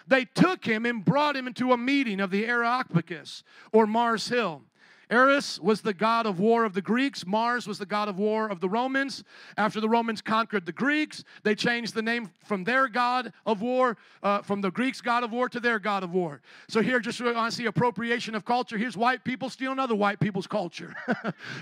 They took him and brought him into a meeting of the Areopagus, or Mars Hill. Eris was the god of war of the Greeks. Mars was the god of war of the Romans. After the Romans conquered the Greeks, they changed the name from their god of war, from the Greeks' god of war to their god of war. So here, just so I see appropriation of culture, here's white people stealing other white people's culture.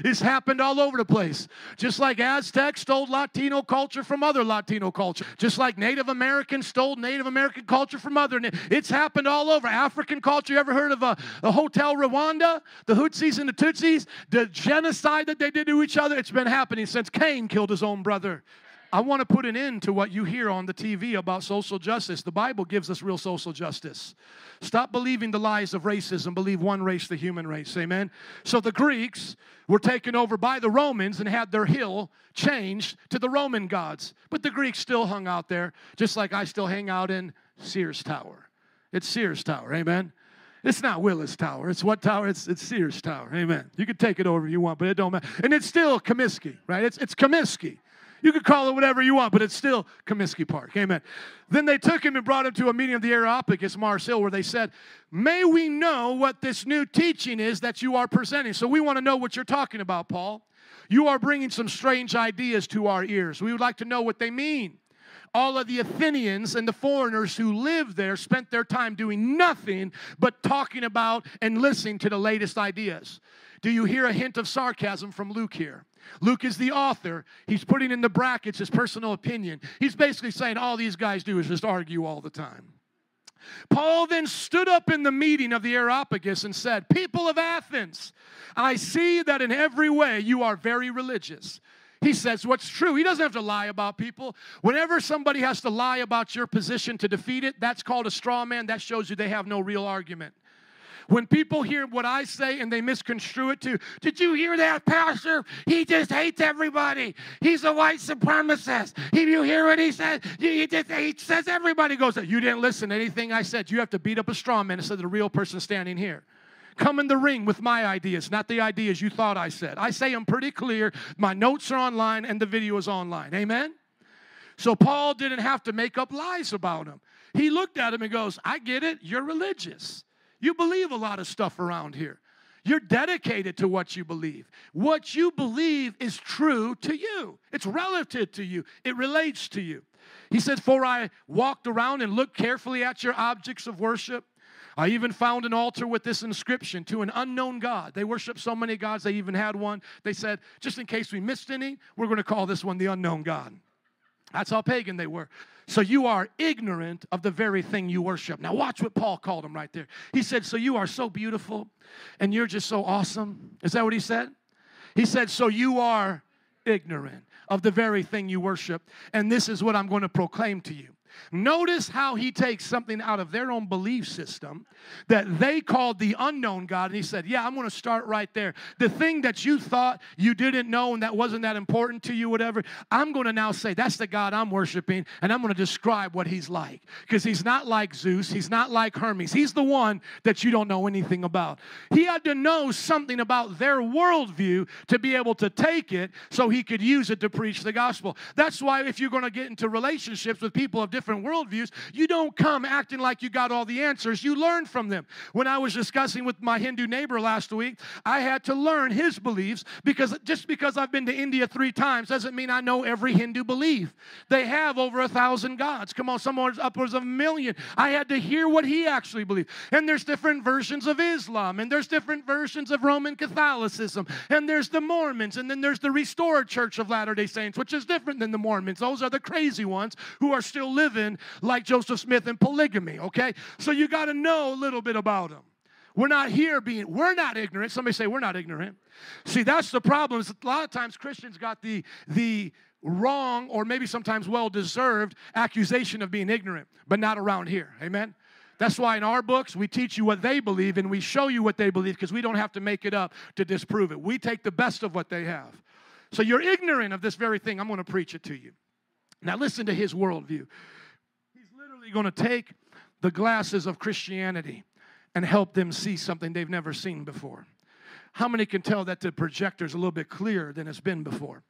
It's happened all over the place. Just like Aztecs stole Latino culture from other Latino culture. Just like Native Americans stole Native American culture from other. It's happened all over. African culture, you ever heard of a Hotel Rwanda? The Hutsis and the Tutsis, the genocide that they did to each other, it's been happening since Cain killed his own brother. I want to put an end to what you hear on the TV about social justice. The Bible gives us real social justice. Stop believing the lies of racism. Believe one race, the human race. Amen? So the Greeks were taken over by the Romans and had their hill changed to the Roman gods. But the Greeks still hung out there, just like I still hang out in Sears Tower. It's Sears Tower. Amen? It's not Willis Tower. It's what tower? It's Sears Tower. Amen. You can take it over if you want, but it don't matter. And it's still Comiskey, right? It's Comiskey. You can call it whatever you want, but it's still Comiskey Park. Amen. Then they took him and brought him to a meeting of the Areopagus, Mars Hill, where they said, may we know what this new teaching is that you are presenting. So we want to know what you're talking about, Paul. You are bringing some strange ideas to our ears. We would like to know what they mean. All of the Athenians and the foreigners who lived there spent their time doing nothing but talking about and listening to the latest ideas. Do you hear a hint of sarcasm from Luke here? Luke is the author. He's putting in the brackets his personal opinion. He's basically saying all these guys do is just argue all the time. Paul then stood up in the meeting of the Areopagus and said, people of Athens, I see that in every way you are very religious. He says what's true. He doesn't have to lie about people. Whenever somebody has to lie about your position to defeat it, that's called a straw man. That shows you they have no real argument. When people hear what I say and they misconstrue it to, did you hear that, Pastor? He just hates everybody. He's a white supremacist. If you hear what he says, he says everybody goes, you didn't listen to anything I said. You have to beat up a straw man instead of the real person standing here. Come in the ring with my ideas, not the ideas you thought I said. I say them pretty clear. My notes are online and the video is online. Amen? So Paul didn't have to make up lies about him. He looked at him and goes, I get it. You're religious. You believe a lot of stuff around here. You're dedicated to what you believe. What you believe is true to you. It's relative to you. It relates to you. He said, for I walked around and looked carefully at your objects of worship. I even found an altar with this inscription, to an unknown God. They worship so many gods, they even had one. They said, just in case we missed any, we're going to call this one the unknown God. That's how pagan they were. So you are ignorant of the very thing you worship. Now watch what Paul called him right there. He said, so you are so beautiful and you're just so awesome. Is that what he said? He said, so you are ignorant of the very thing you worship. And this is what I'm going to proclaim to you. Notice how he takes something out of their own belief system that they called the unknown God, and he said, yeah, I'm going to start right there. The thing that you thought you didn't know and that wasn't that important to you, whatever, I'm going to now say, that's the God I'm worshiping, and I'm going to describe what he's like. Because he's not like Zeus. He's not like Hermes. He's the one that you don't know anything about. He had to know something about their worldview to be able to take it so he could use it to preach the gospel. That's why if you're going to get into relationships with people of different worldviews, you don't come acting like you got all the answers. You learn from them. When I was discussing with my Hindu neighbor last week, I had to learn his beliefs, because just because I've been to India 3 times doesn't mean I know every Hindu belief. They have over 1,000 gods. Come on, somewhere upwards of 1 million. I had to hear what he actually believed. And there's different versions of Islam, and there's different versions of Roman Catholicism, and there's the Mormons, and then there's the Restored Church of Latter-day Saints, which is different than the Mormons. Those are the crazy ones who are still living like Joseph Smith in polygamy, okay? So you got to know a little bit about them. We're not ignorant. Somebody say, we're not ignorant. See, that's the problem. Is a lot of times Christians got the wrong, or maybe sometimes well-deserved, accusation of being ignorant, but not around here. Amen? That's why in our books, we teach you what they believe, and we show you what they believe, because we don't have to make it up to disprove it. We take the best of what they have. So you're ignorant of this very thing. I'm going to preach it to you. Now listen to his worldview. Going to take the glasses of Christianity and help them see something they've never seen before. How many can tell that the projector's a little bit clearer than it's been before?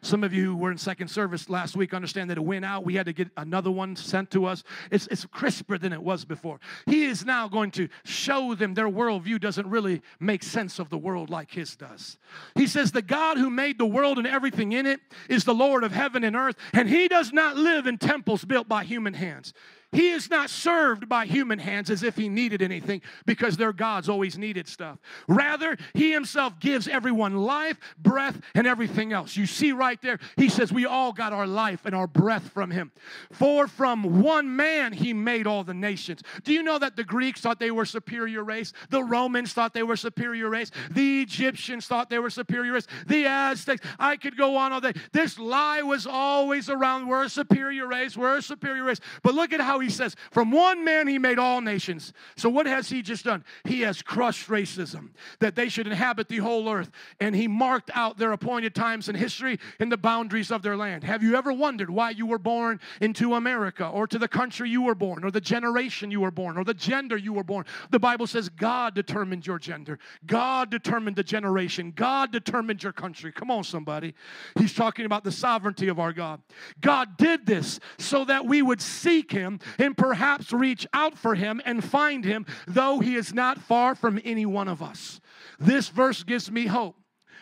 Some of you who were in second service last week understand that it went out. We had to get another one sent to us. It's crisper than it was before. He is now going to show them their worldview doesn't really make sense of the world like his does. He says, the God who made the world and everything in it is the Lord of heaven and earth, and he does not live in temples built by human hands. He is not served by human hands as if he needed anything, because their gods always needed stuff. Rather, he himself gives everyone life, breath, and everything else. You see right there, he says we all got our life and our breath from him. For from one man he made all the nations. Do you know that the Greeks thought they were superior race? The Romans thought they were superior race. The Egyptians thought they were superior race. The Aztecs. I could go on all day. This lie was always around. We're a superior race. We're a superior race. But look at how he says, from one man he made all nations. So what has he just done? He has crushed racism, that they should inhabit the whole earth. And he marked out their appointed times in history and the boundaries of their land. Have you ever wondered why you were born into America, or to the country you were born, or the generation you were born, or the gender you were born? The Bible says God determined your gender. God determined the generation. God determined your country. Come on, somebody. He's talking about the sovereignty of our God. God did this so that we would seek him and perhaps reach out for him and find him, though he is not far from any one of us. This verse gives me hope.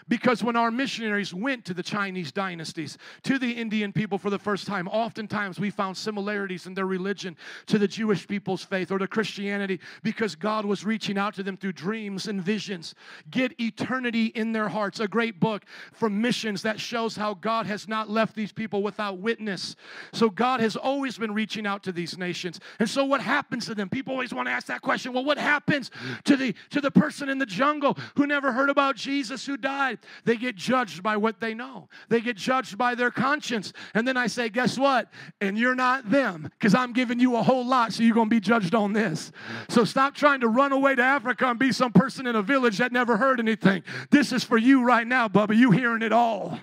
Because when our missionaries went to the Chinese dynasties, to the Indian people for the first time, oftentimes we found similarities in their religion to the Jewish people's faith or to Christianity, because God was reaching out to them through dreams and visions. Get eternity in their hearts. A great book from missions that shows how God has not left these people without witness. So God has always been reaching out to these nations. And so what happens to them? People always want to ask that question. Well, what happens to the person in the jungle who never heard about Jesus, who died? society. They get judged by what they know. They get judged by their conscience. And then I say, guess what? And you're not them, because I'm giving you a whole lot, so you're going to be judged on this. So stop trying to run away to Africa and be some person in a village that never heard anything. This is for you right now, Bubba. You hearing it all.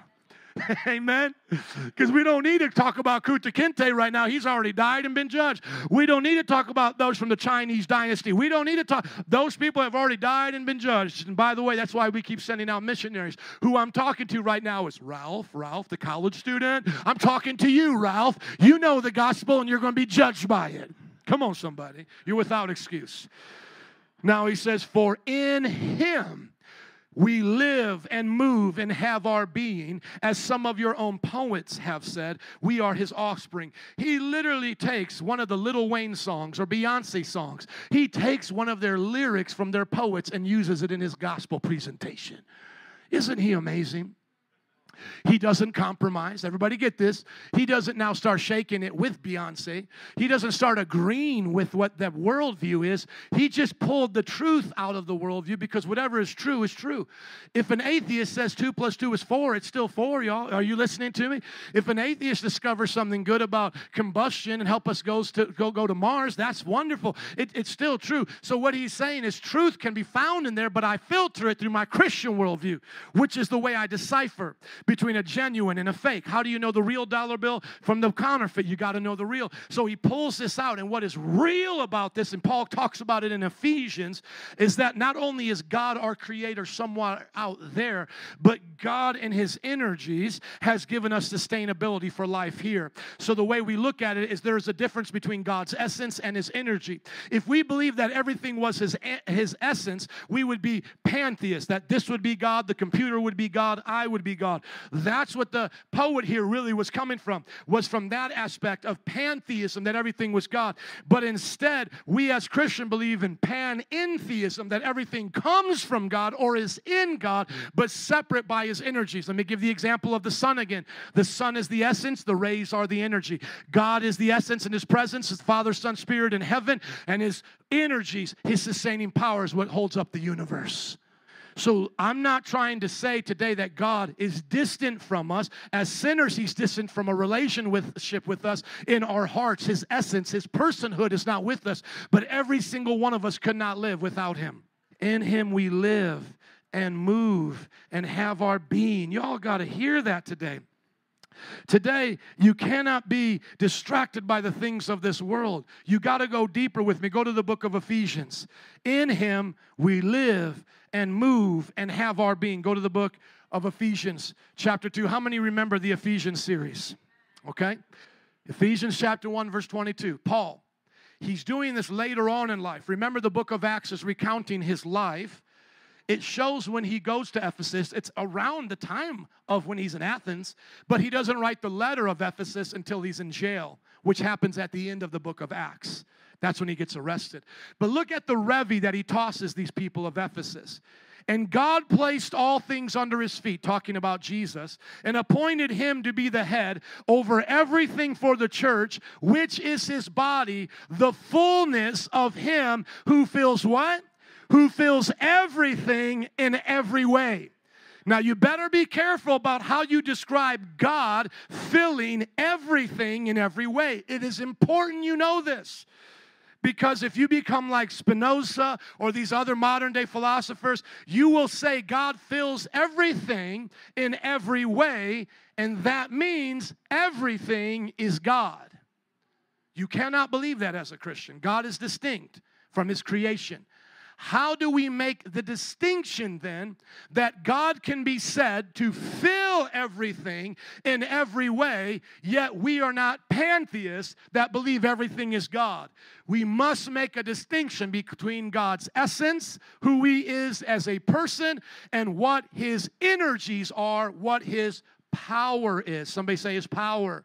Amen? Because we don't need to talk about Kunta Kinte right now. He's already died and been judged. We don't need to talk about those from the Chinese dynasty. We don't need to talk. Those people have already died and been judged. And by the way, that's why we keep sending out missionaries. Who I'm talking to right now is Ralph, the college student. I'm talking to you, Ralph. You know the gospel and you're going to be judged by it. Come on, somebody. You're without excuse. Now he says, for in him we live and move and have our being, as some of your own poets have said, we are his offspring. He literally takes one of the Lil Wayne songs or Beyonce songs. He takes one of their lyrics from their poets and uses it in his gospel presentation. Isn't he amazing? He doesn't compromise. Everybody get this. He doesn't now start shaking it with Beyonce. He doesn't start agreeing with what that worldview is. He just pulled the truth out of the worldview, because whatever is true is true. If an atheist says 2 + 2 is 4, it's still 4, y'all. Are you listening to me? If an atheist discovers something good about combustion and help us go to Mars, that's wonderful. It's still true. So what he's saying is truth can be found in there, but I filter it through my Christian worldview, which is the way I decipher between a genuine and a fake. How do you know the real dollar bill from the counterfeit? You got to know the real. So he pulls this out, and what is real about this, and Paul talks about it in Ephesians, is that not only is God our creator somewhat out there, but God in his energies has given us sustainability for life here. So the way we look at it is there's a difference between God's essence and his energy. If we believe that everything was his essence, we would be pantheists, that this would be God, the computer would be God, I would be God. That's what the poet here really was coming from, was from that aspect of pantheism, that everything was God. But instead, we as Christians believe in panentheism, that everything comes from God or is in God, but separate by his energies. Let me give the example of the sun again. The sun is the essence, the rays are the energy. God is the essence and his presence, his Father, Son, Spirit in heaven, and his energies, his sustaining power is what holds up the universe. So I'm not trying to say today that God is distant from us. As sinners, he's distant from a relationship with us in our hearts. His essence, his personhood is not with us, but every single one of us could not live without him. In him we live and move and have our being. Y'all got to hear that today. Today, you cannot be distracted by the things of this world. You got to go deeper with me. Go to the book of Ephesians. In him we live and move and have our being. Go to the book of Ephesians chapter 2. How many remember the Ephesians series? Okay. Ephesians chapter 1 verse 22. Paul, he's doing this later on in life. Remember, the book of Acts is recounting his life. It shows when he goes to Ephesus. It's around the time of when he's in Athens, but he doesn't write the letter of Ephesus until he's in jail, which happens at the end of the book of Acts. That's when he gets arrested. But look at the levy that he tosses these people of Ephesus. And God placed all things under his feet, talking about Jesus, and appointed him to be the head over everything for the church, which is his body, the fullness of him who fills what? Who fills everything in every way. Now, you better be careful about how you describe God filling everything in every way. It is important you know this. Because if you become like Spinoza or these other modern-day philosophers, you will say God fills everything in every way, and that means everything is God. You cannot believe that as a Christian. God is distinct from his creation. How do we make the distinction then that God can be said to fill everything in every way, yet we are not pantheists that believe everything is God? We must make a distinction between God's essence, who he is as a person, and what his energies are, what his power is. Somebody say his power.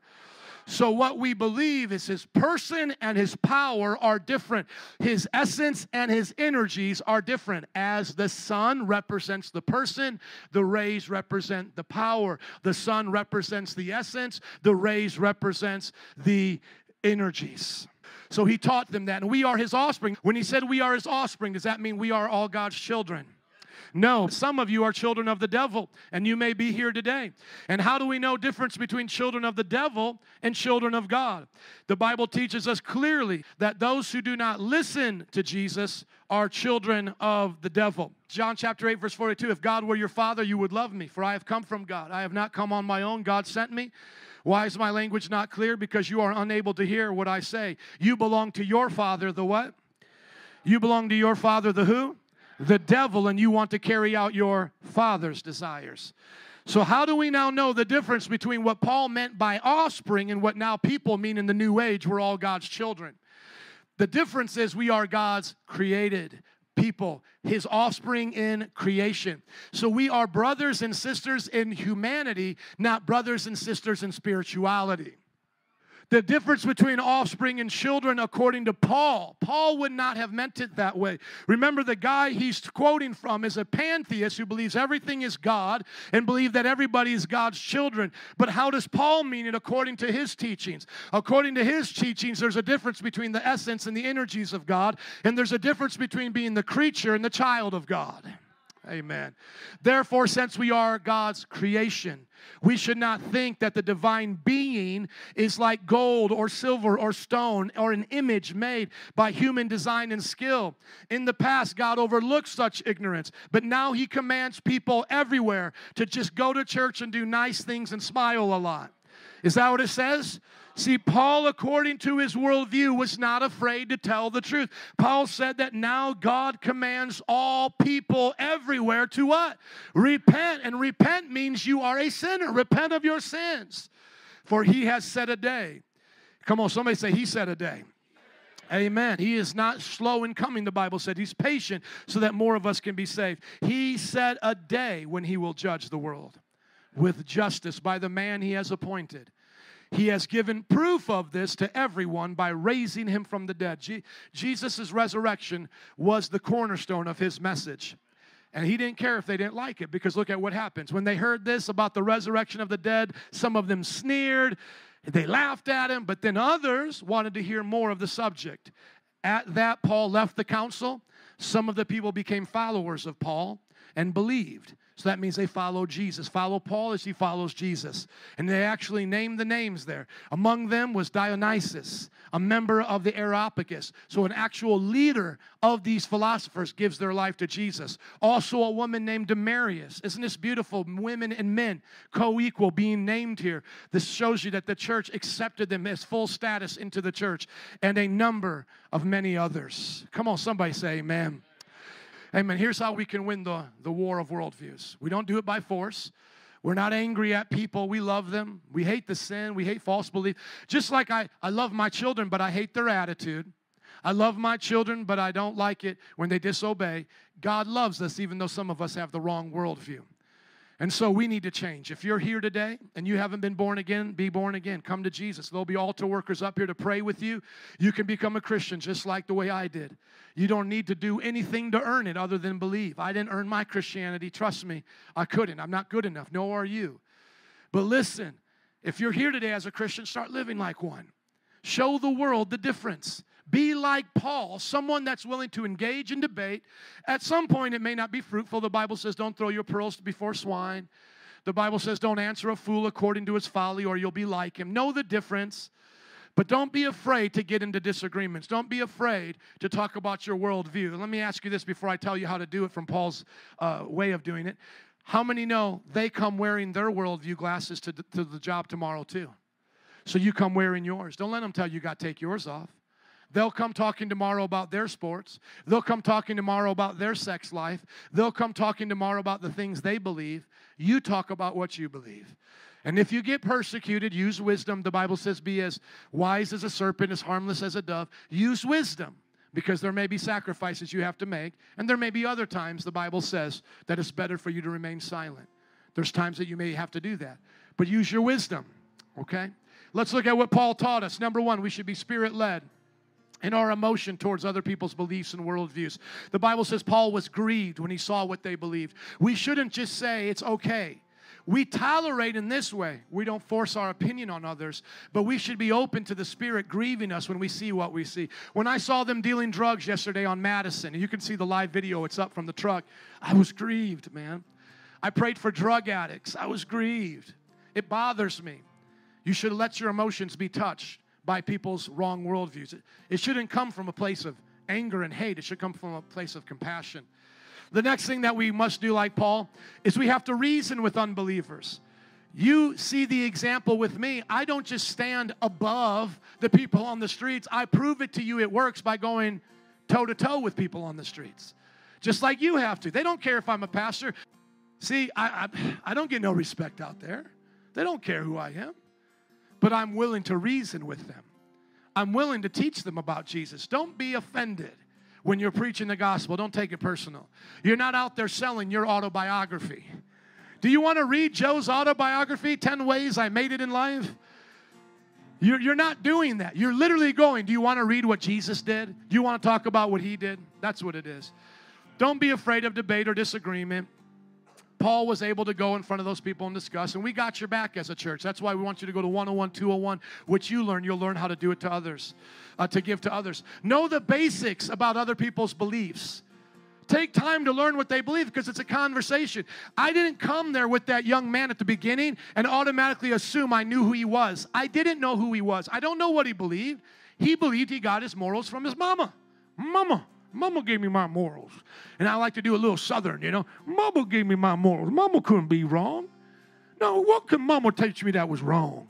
So what we believe is his person and his power are different. His essence and his energies are different. As the sun represents the person, the rays represent the power. The sun represents the essence, the rays represents the energies. So he taught them that. And we are his offspring. When he said we are his offspring, does that mean we are all God's children? No, some of you are children of the devil, and you may be here today. And how do we know difference between children of the devil and children of God? The Bible teaches us clearly that those who do not listen to Jesus are children of the devil. John chapter 8, verse 42, if God were your father, you would love me, for I have come from God. I have not come on my own. God sent me. Why is my language not clear? Because you are unable to hear what I say. You belong to your father, the what? You belong to your father, the who? The devil, and you want to carry out your father's desires. So how do we now know the difference between what Paul meant by offspring and what now people mean in the new age? We're all God's children. The difference is we are God's created people, His offspring in creation. So we are brothers and sisters in humanity, not brothers and sisters in spirituality. The difference between offspring and children, according to Paul would not have meant it that way. Remember, the guy he's quoting from is a pantheist who believes everything is God and believes that everybody is God's children. But how does Paul mean it according to his teachings? According to his teachings, there's a difference between the essence and the energies of God, and there's a difference between being the creature and the child of God. Amen. Therefore, since we are God's creation, we should not think that the divine being is like gold or silver or stone or an image made by human design and skill. In the past, God overlooked such ignorance, but now He commands people everywhere to just go to church and do nice things and smile a lot. Is that what it says? See, Paul, according to his worldview, was not afraid to tell the truth. Paul said that now God commands all people everywhere to what? Repent. And repent means you are a sinner. Repent of your sins. For He has set a day. Come on, somebody say, He set a day. Amen. He is not slow in coming, the Bible said. He's patient so that more of us can be saved. He set a day when He will judge the world with justice by the man He has appointed. He has given proof of this to everyone by raising Him from the dead. Jesus' resurrection was the cornerstone of His message. And He didn't care if they didn't like it, because look at what happens. When they heard this about the resurrection of the dead, some of them sneered, they laughed at Him, but then others wanted to hear more of the subject. At that, Paul left the council. Some of the people became followers of Paul and believed. So that means they follow Jesus. Follow Paul as he follows Jesus. And they actually named the names there. Among them was Dionysius, a member of the Areopagus. So an actual leader of these philosophers gives their life to Jesus. Also a woman named Damaris. Isn't this beautiful? Women and men co-equal being named here. This shows you that the church accepted them as full status into the church. And a number of many others. Come on, somebody say amen. Amen. Here's how we can win the war of worldviews. We don't do it by force. We're not angry at people. We love them. We hate the sin. We hate false belief. Just like I love my children, but I hate their attitude. I love my children, but I don't like it when they disobey. God loves us, even though some of us have the wrong worldview. And so we need to change. If you're here today and you haven't been born again, be born again. Come to Jesus. There'll be altar workers up here to pray with you. You can become a Christian just like the way I did. You don't need to do anything to earn it other than believe. I didn't earn my Christianity. Trust me, I couldn't. I'm not good enough. Nor are you. But listen, if you're here today as a Christian, start living like one. Show the world the difference. Be like Paul, someone that's willing to engage in debate. At some point, it may not be fruitful. The Bible says, don't throw your pearls before swine. The Bible says, don't answer a fool according to his folly, or you'll be like him. Know the difference, but don't be afraid to get into disagreements. Don't be afraid to talk about your worldview. Let me ask you this before I tell you how to do it from Paul's way of doing it. How many know they come wearing their worldview glasses to the job tomorrow too? So you come wearing yours. Don't let them tell you got to take yours off. They'll come talking tomorrow about their sports. They'll come talking tomorrow about their sex life. They'll come talking tomorrow about the things they believe. You talk about what you believe. And if you get persecuted, use wisdom. The Bible says, be as wise as a serpent, as harmless as a dove. Use wisdom, because there may be sacrifices you have to make. And there may be other times, the Bible says, that it's better for you to remain silent. There's times that you may have to do that. But use your wisdom, okay? Let's look at what Paul taught us. Number one, we should be Spirit-led in our emotion towards other people's beliefs and worldviews. The Bible says Paul was grieved when he saw what they believed. We shouldn't just say it's okay. We tolerate in this way. We don't force our opinion on others, but we should be open to the Spirit grieving us when we see what we see. When I saw them dealing drugs yesterday on Madison, and you can see the live video, it's up from the truck, I was grieved, man. I prayed for drug addicts. I was grieved. It bothers me. You should let your emotions be touched by people's wrong worldviews. It shouldn't come from a place of anger and hate. It should come from a place of compassion. The next thing that we must do, like Paul, is we have to reason with unbelievers. You see the example with me. I don't just stand above the people on the streets. I prove it to you it works by going toe-to-toe with people on the streets. Just like you have to. They don't care if I'm a pastor. See, I don't get no respect out there. They don't care who I am. But I'm willing to reason with them. I'm willing to teach them about Jesus. Don't be offended when you're preaching the gospel. Don't take it personal. You're not out there selling your autobiography. Do you want to read Joe's autobiography, 10 Ways I Made It in Life? You're not doing that. You're literally going, do you want to read what Jesus did? Do you want to talk about what he did? That's what it is. Don't be afraid of debate or disagreement. Paul was able to go in front of those people and discuss, and we got your back as a church. That's why we want you to go to 101, 201, which you'll learn how to do it to others, to give to others. Know the basics about other people's beliefs. Take time to learn what they believe because it's a conversation. I didn't come there with that young man at the beginning and automatically assume I knew who he was. I didn't know who he was. I don't know what he believed. He believed he got his morals from his mama. Mama gave me my morals. And I like to do a little southern, you know. Mama gave me my morals. Mama couldn't be wrong. No, what could Mama teach me that was wrong?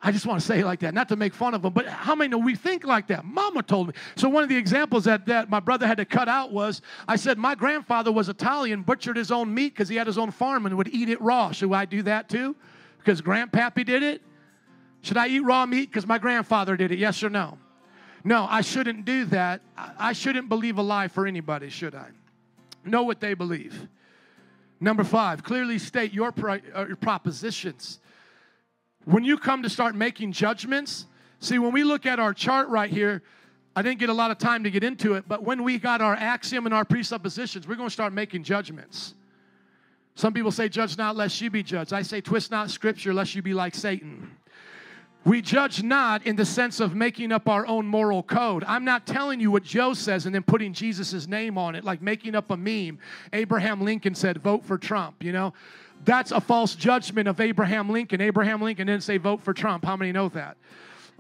I just want to say it like that, not to make fun of them, but how many know we think like that? Mama told me. So one of the examples that my brother had to cut out was, I said, my grandfather was Italian, butchered his own meat because he had his own farm and would eat it raw. Should I do that too? Because Grandpappy did it? Should I eat raw meat because my grandfather did it? Yes or no? No, I shouldn't do that. I shouldn't believe a lie for anybody, should I? Know what they believe. Number 5, clearly state your propositions. When you come to start making judgments, see, when we look at our chart right here, I didn't get a lot of time to get into it, but when we got our axiom and our presuppositions, we're going to start making judgments. Some people say, judge not lest you be judged. I say, twist not Scripture lest you be like Satan. We judge not in the sense of making up our own moral code. I'm not telling you what Joe says and then putting Jesus' name on it, like making up a meme. Abraham Lincoln said, vote for Trump, you know. That's a false judgment of Abraham Lincoln. Abraham Lincoln didn't say vote for Trump. How many know that?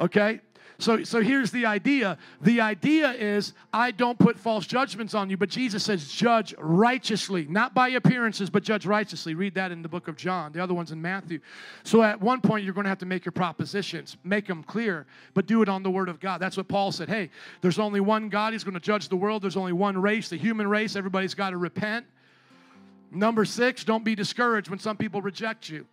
Okay? So here's the idea. The idea is I don't put false judgments on you, but Jesus says judge righteously, not by appearances, but judge righteously. Read that in the book of John. The other one's in Matthew. So at one point, you're going to have to make your propositions, make them clear, but do it on the Word of God. That's what Paul said. Hey, there's only one God. He's going to judge the world. There's only one race, the human race. Everybody's got to repent. Number 6, don't be discouraged when some people reject you.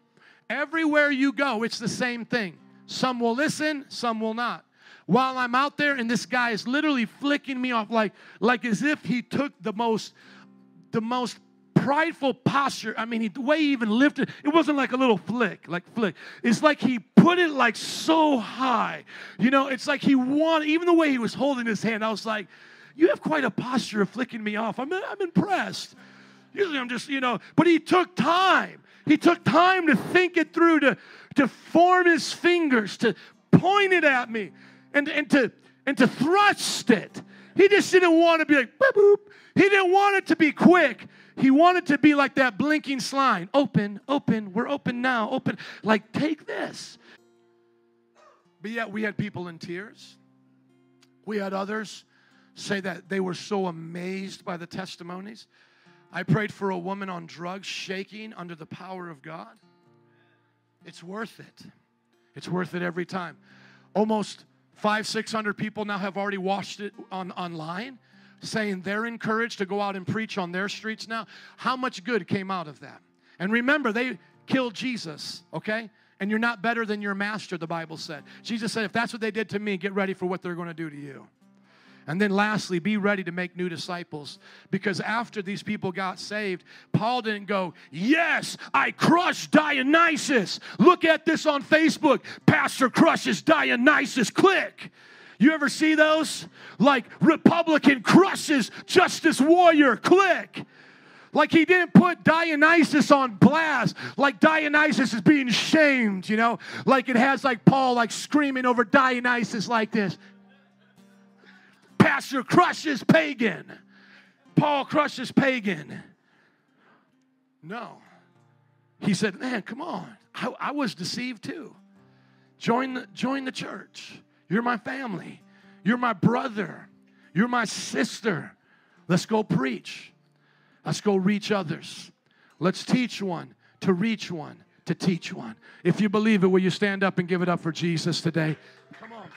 Everywhere you go, it's the same thing. Some will listen, some will not. While I'm out there and this guy is literally flicking me off like as if he took the most prideful posture. I mean, the way he even lifted, it wasn't like a little flick. It's like he put it like so high. You know, it's like he wanted, even the way he was holding his hand, I was like, you have quite a posture of flicking me off. I'm impressed. Usually I'm just, you know, but he took time. He took time to think it through, to form his fingers, to point it at me. And to thrust it. He just didn't want to be like, boop, boop. He didn't want it to be quick. He wanted to be like that blinking sign. Open, open, we're open now, open. Like, take this. But yet we had people in tears. We had others say that they were so amazed by the testimonies. I prayed for a woman on drugs shaking under the power of God. It's worth it. It's worth it every time. Almost 500-600 people now have already watched it online, saying they're encouraged to go out and preach on their streets now. How much good came out of that? And remember, they killed Jesus, okay? And you're not better than your master, the Bible said. Jesus said, if that's what they did to me, get ready for what they're going to do to you. And then lastly, be ready to make new disciples. Because after these people got saved, Paul didn't go, yes, I crushed Dionysus. Look at this on Facebook. Pastor crushes Dionysus. Click. You ever see those? Like Republican crushes Justice Warrior. Click. Like he didn't put Dionysus on blast, like Dionysus is being shamed, you know? Like it has like Paul like screaming over Dionysus like this. Pastor crushes pagan. Paul crushes pagan. No. He said, man, come on. I was deceived too. Join the church. You're my family. You're my brother. You're my sister. Let's go preach. Let's go reach others. Let's teach one, to reach one, to teach one. If you believe it, will you stand up and give it up for Jesus today? Come on.